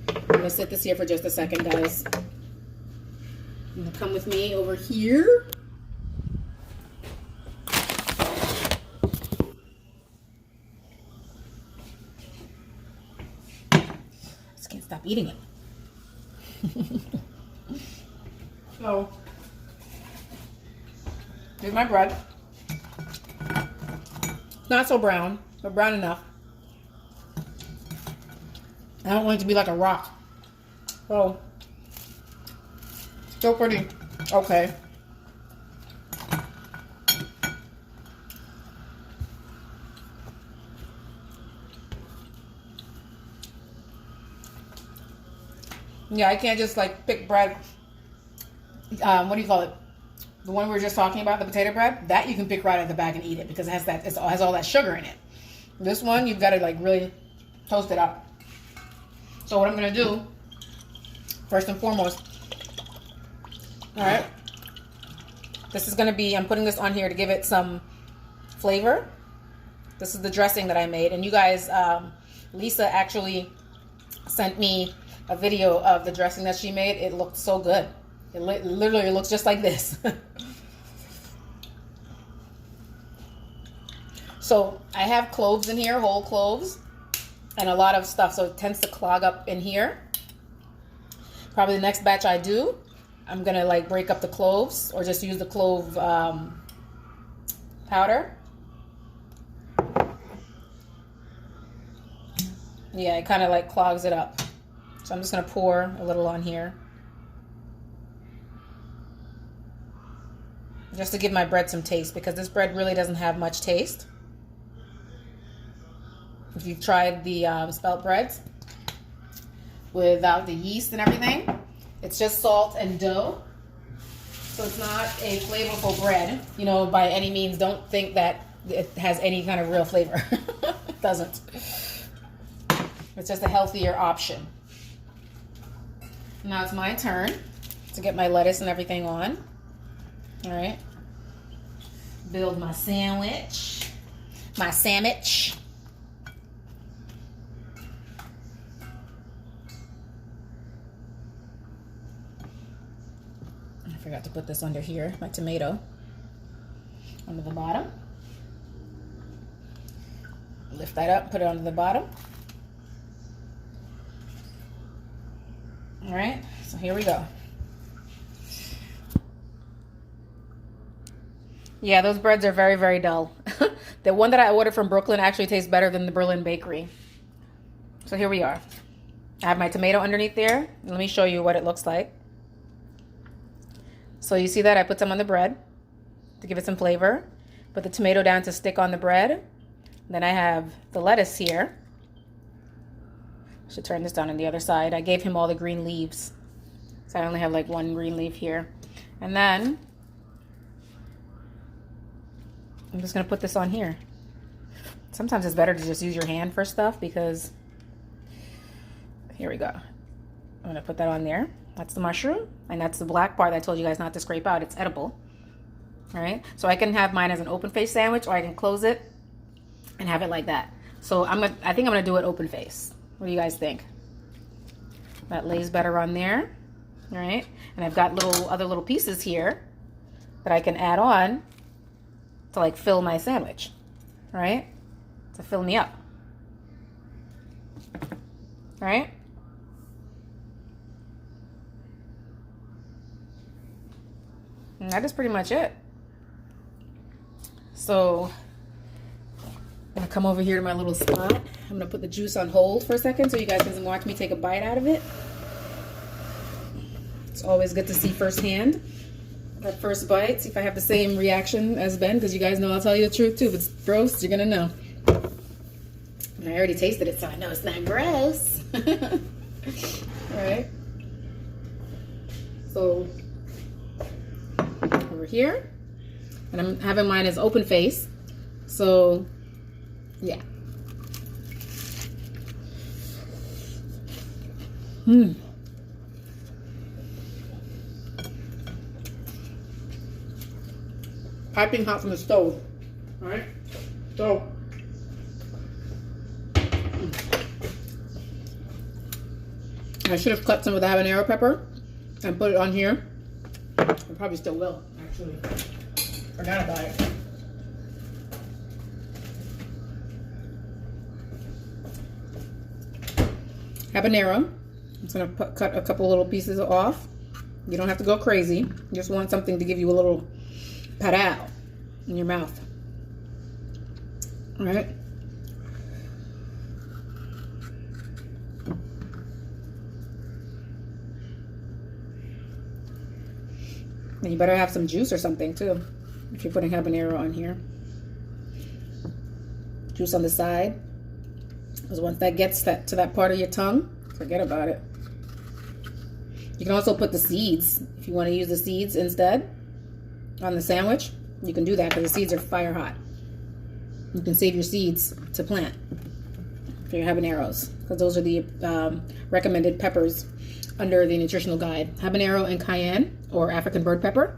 I'm going to sit this here for just a second, guys. You're going to come with me over here. Just can't stop eating it. So, here's my bread. Not so brown, but brown enough. I don't want it to be like a rock. So, still pretty okay. Yeah, I can't just like pick bread. What do you call it? The one we were just talking about, the potato bread, that you can pick right out of the bag and eat it because it has that, it has all that sugar in it. This one, you've got to like really toast it up. So what I'm going to do, first and foremost, all right, this is going to be, I'm putting this on here to give it some flavor. This is the dressing that I made. And you guys, Lisa actually sent me a video of the dressing that she made. It looked so good. It literally looks just like this. So I have cloves in here, whole cloves, and a lot of stuff, so it tends to clog up in here. Probably the next batch I do, I'm gonna like break up the cloves or just use the clove powder. Yeah, it kind of like clogs it up. So I'm just gonna pour a little on here, just to give my bread some taste, because this bread really doesn't have much taste. If you've tried the spelt breads without the yeast and everything, it's just salt and dough. So it's not a flavorful bread, you know, by any means. Don't think that it has any kind of real flavor. It doesn't. It's just a healthier option. Now it's my turn to get my lettuce and everything on. All right. Build my sandwich. My sandwich. I forgot to put this under here, my tomato. Under the bottom. Lift that up, put it under the bottom. All right, so here we go. Yeah, those breads are very, very dull. The one that I ordered from Brooklyn actually tastes better than the Berlin Bakery. So here we are. I have my tomato underneath there. Let me show you what it looks like. So you see that I put some on the bread to give it some flavor. Put the tomato down to stick on the bread. Then I have the lettuce here. I should turn this down on the other side. I gave him all the green leaves, so I only have like one green leaf here. And then I'm just gonna put this on here. Sometimes it's better to just use your hand for stuff, because here we go. I'm gonna put that on there. That's the mushroom, and that's the black part that I told you guys not to scrape out. It's edible. All right, so I can have mine as an open face sandwich, or I can close it and have it like that. So I think I'm gonna do it open face. What do you guys think? That lays better on there. All right, and I've got other little pieces here that I can add on to like fill my sandwich. All right, to fill me up. All right. And that is pretty much it. So I'm gonna come over here to my little spot. I'm gonna put the juice on hold for a second so you guys can watch me take a bite out of it. It's always good to see firsthand that first bite. See if I have the same reaction as Ben, because you guys know I'll tell you the truth too. If it's gross, you're gonna know. I already tasted it, so I know it's not gross. All right. So over here, and I'm having mine as open face, so yeah. Piping hot from the stove. All right, so I should have cut some of the habanero pepper and put it on here. I probably still will, actually. Forgot about it. Habanero. I'm just going to cut a couple little pieces off. You don't have to go crazy. You just want something to give you a little parao in your mouth. All right. And you better have some juice or something too, if you're putting habanero on here. Juice on the side, because once that gets to that part of your tongue, forget about it. You can also put the seeds, if you want to use the seeds instead on the sandwich. You can do that, because the seeds are fire hot. You can save your seeds to plant for your habaneros, because those are the recommended peppers under the nutritional guide. Habanero and cayenne, or African bird pepper.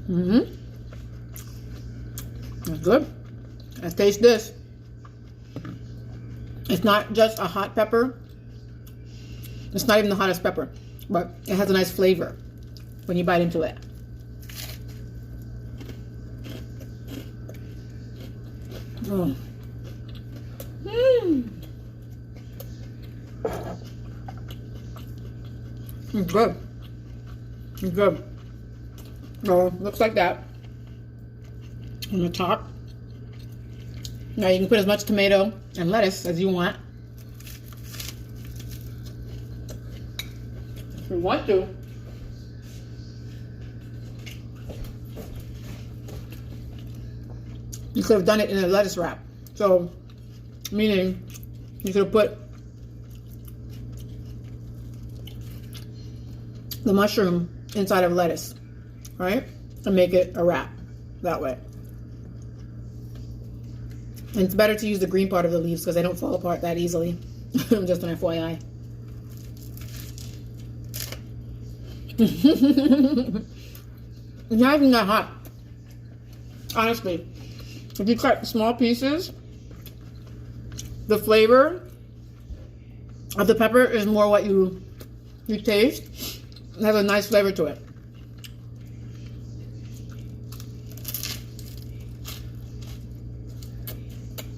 Mm-hmm. That's good. Let's taste this. It's not just a hot pepper. It's not even the hottest pepper, but it has a nice flavor when you bite into it. Oh. Mmm. It's good. It's good. So, looks like that on the top. Now you can put as much tomato and lettuce as you want. If you want to. You could have done it in a lettuce wrap. So, meaning you could have put the mushroom inside of lettuce, right? And make it a wrap that way. And it's better to use the green part of the leaves because they don't fall apart that easily. Just an FYI. It's not even that hot. Honestly. If you cut small pieces, the flavor of the pepper is more what you taste. It has a nice flavor to it.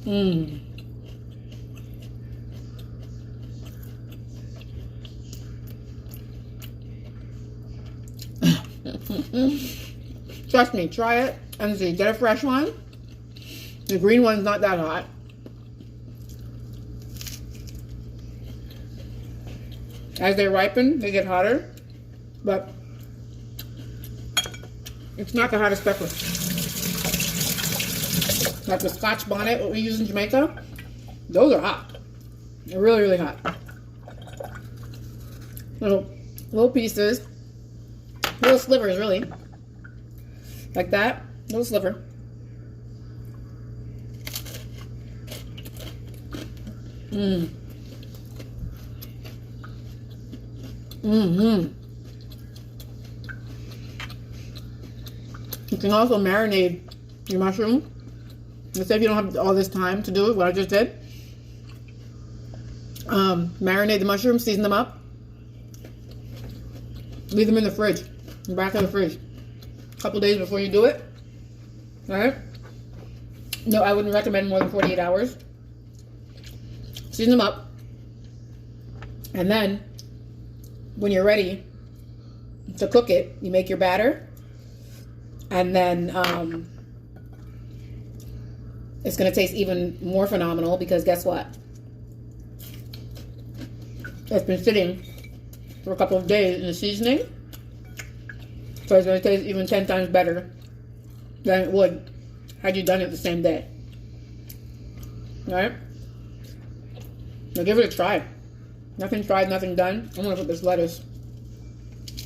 Mmm. Trust me, try it and see. Get a fresh one. The green one's not that hot. As they ripen, they get hotter, but it's not the hottest pepper. Like the Scotch bonnet, what we use in Jamaica, those are hot. They're really, really hot. Little pieces, little slivers, really, like that, little sliver. Mmm. Mm-hmm. You can also marinate your mushroom. Let's say if you don't have all this time to do it, what I just did. Marinate the mushrooms, season them up. Leave them in the fridge, in the back of the fridge. A couple days before you do it. Alright? No, I wouldn't recommend more than 48 hours. Season them up. And then, when you're ready to cook it, you make your batter. And then, it's going to taste even more phenomenal because guess what? It's been sitting for a couple of days in the seasoning. So it's going to taste even 10 times better than it would had you done it the same day. Alright? Now give it a try. Nothing tried, nothing done. I'm going to put this lettuce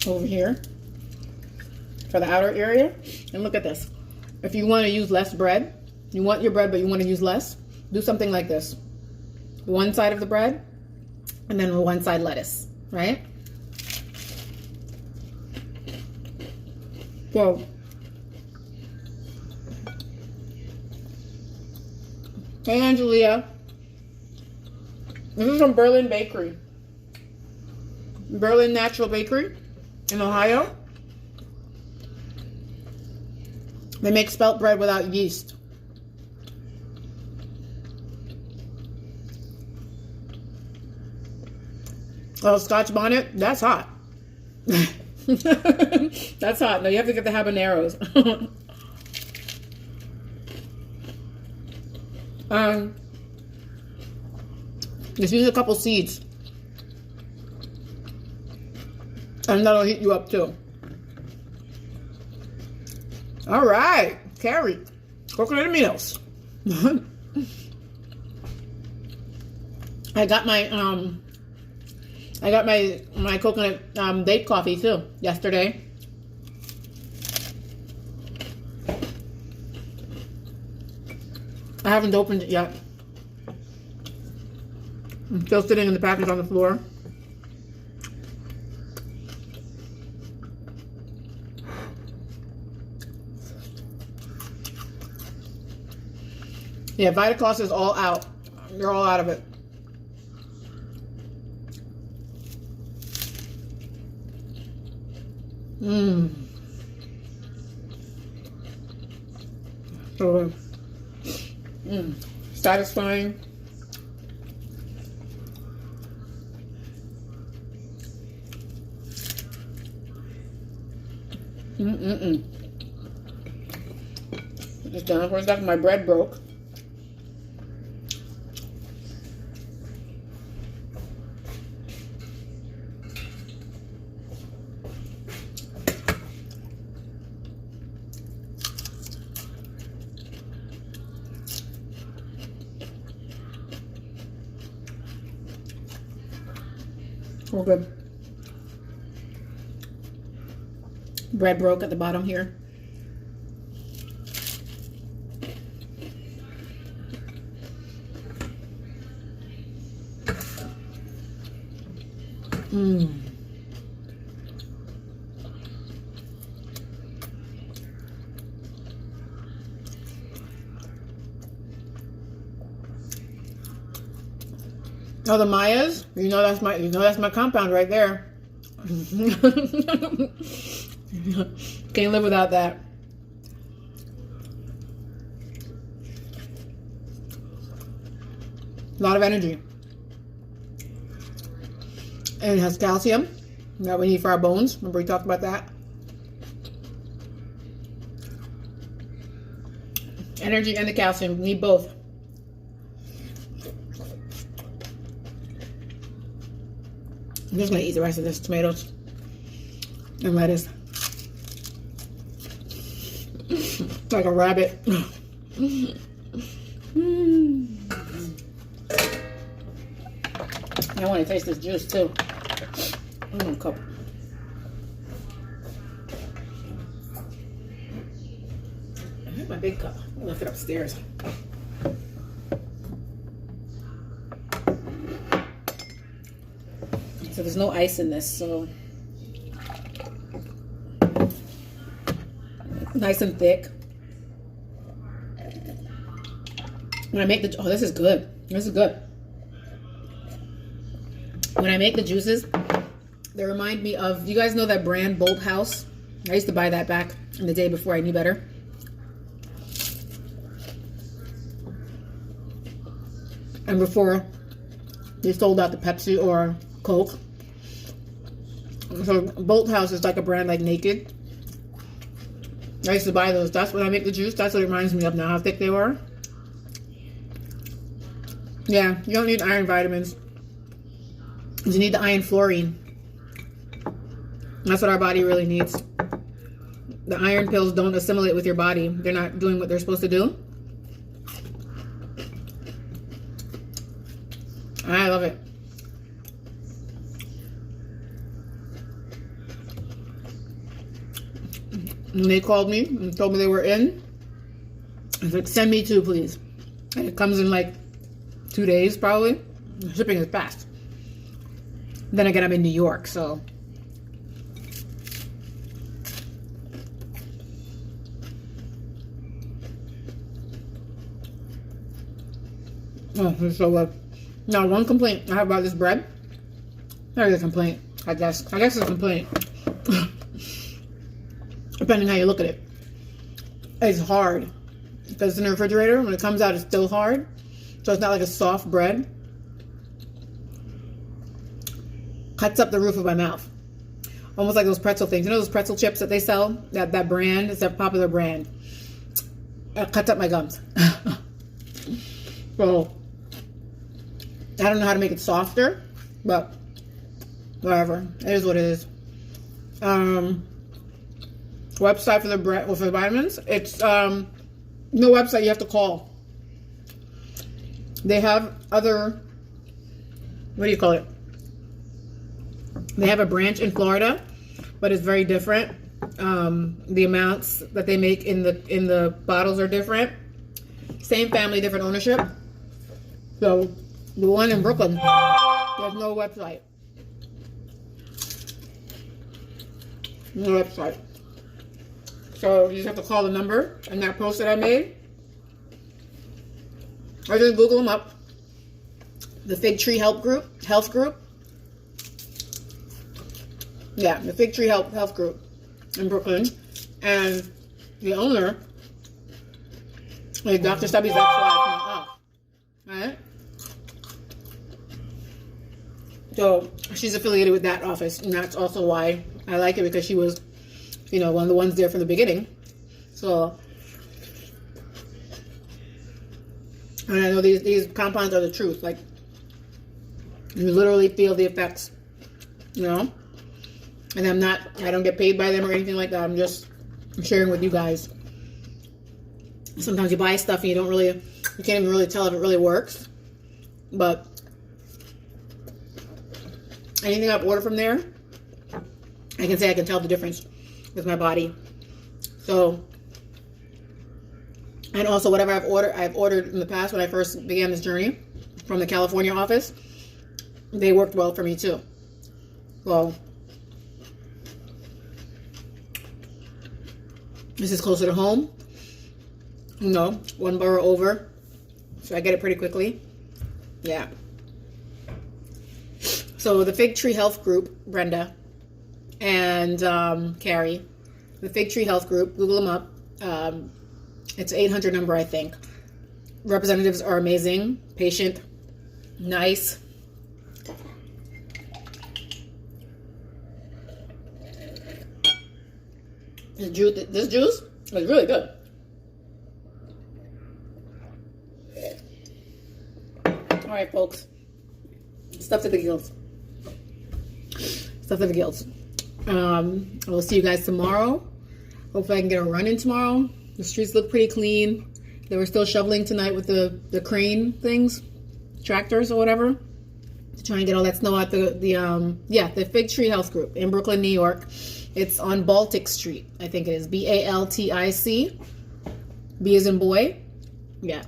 over here for the outer area. And look at this. If you want to use less bread, you want your bread but you want to use less, do something like this. One side of the bread and then one side lettuce, right? So, hey Angelia, this is from Berlin Bakery. Berlin Natural Bakery in Ohio. They make spelt bread without yeast. Oh, Scotch bonnet, that's hot. That's hot. Now you have to get the habaneros. Just use a couple seeds. And that'll heat you up too. All right, Carrie, coconut meals. I got my coconut date coffee too yesterday. I haven't opened it yet. I'm still sitting in the package on the floor. Yeah, Vitacloss is all out. They're all out of it. Mmm. So, satisfying. Just done for a second. My bread broke. We're good. Bread broke at the bottom here. Oh, the Mayas? You know that's my compound right there. Can't live without that. A lot of energy. And it has calcium that we need for our bones. Remember we talked about that? Energy and the calcium. We need both. I'm just going to eat the rest of this tomatoes and lettuce. Like a rabbit. I want to taste this juice too. Cup. Here's my big cup. I left it upstairs. So there's no ice in this, so nice and thick. When I make the, oh, this is good. This is good. When I make the juices, they remind me of, you guys know that brand Bolt House? I used to buy that back in the day before I knew better. And before they sold out the Pepsi or Coke. So Bolt House is like a brand like Naked. I used to buy those. That's when I make the juice. That's what it reminds me of now, how thick they were. Yeah, you don't need iron vitamins. You need the iron fluorine. That's what our body really needs. The iron pills don't assimilate with your body. They're not doing what they're supposed to do. I love it. And they called me and told me they were in. I said, send me 2, please. And it comes in like 2 days, probably. The shipping is fast. Then again, I'm in New York, so. Oh, it's so good. Now, one complaint I have about this bread. Not a complaint, I guess. I guess it's a complaint. Depending how you look at it. It's hard. Because it's in the refrigerator. When it comes out, it's still hard. So it's not like a soft bread. Cuts up the roof of my mouth. Almost like those pretzel things. You know those pretzel chips that they sell? That brand? It's a popular brand. It cuts up my gums. So, I don't know how to make it softer. But, whatever. It is what it is. Website for the bread, for the vitamins. It's, no website. You have to call. They have other, what do you call it? They have a branch in Florida, but it's very different. The amounts that they make in the bottles are different. Same family, different ownership. So the one in Brooklyn, there's no website. No website. So you just have to call the number in that post that I made. or just Google them up. The Fig Tree Health Group. Yeah, the Fig Tree Health Group in Brooklyn. And the owner is Dr. Stubby's ex-wife. Alright? So she's affiliated with that office, and that's also why I like it, because she was, you know, one of the ones there from the beginning. So, and I know these compounds are the truth. Like, you literally feel the effects, you know. And I don't get paid by them or anything like that. I'm just sharing with you guys. Sometimes you buy stuff and you can't even really tell if it really works. But anything I've ordered from there, I can say I can tell the difference with my body. So, and also whatever I've ordered in the past when I first began this journey from the California office, they worked well for me too. So, this is closer to home. You know, one borough over. So I get it pretty quickly. Yeah. So the Fig Tree Health Group, Brenda and Carrie, the Fig Tree Health Group, Google them up. It's an 800 number, I think. Representatives are amazing, patient, nice. This juice is really good. All right, folks. Stuff to the gills. Stuff to the gills. I will see you guys tomorrow. Hopefully I can get a run in tomorrow. The streets look pretty clean. They were still shoveling tonight with the crane things, tractors or whatever, to try and get all that snow out the Fig Tree Health Group in Brooklyn, New York. It's on Baltic Street, I think it is. Baltic. B as in boy. Yeah.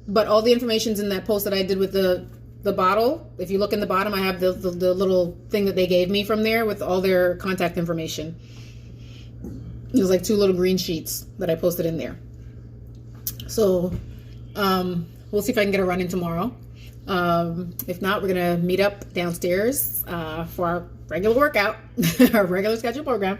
But all the information's in that post that I did with the bottle. If you look in the bottom, I have the little thing that they gave me from there with all their contact information. It was like 2 little green sheets that I posted in there. So, we'll see if I can get a run in tomorrow. If not, we're going to meet up downstairs for our regular workout, our regular scheduled program.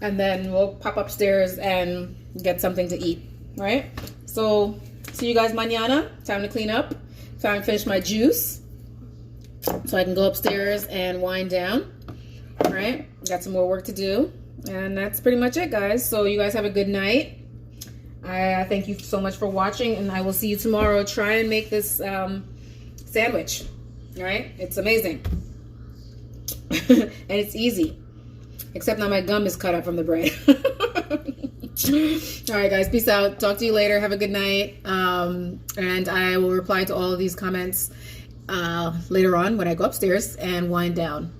And then we'll pop upstairs and get something to eat, right? So, see you guys mañana. Time to clean up. Time to finish my juice so I can go upstairs and wind down. All right, got some more work to do, and that's pretty much it, guys. So you guys have a good night. I thank you so much for watching, and I will see you tomorrow. Try and make this sandwich. All right, it's amazing and it's easy, except now my gum is cut up from the bread. All right, guys, peace out. Talk to you later. Have a good night. And I will reply to all of these comments later on when I go upstairs and wind down.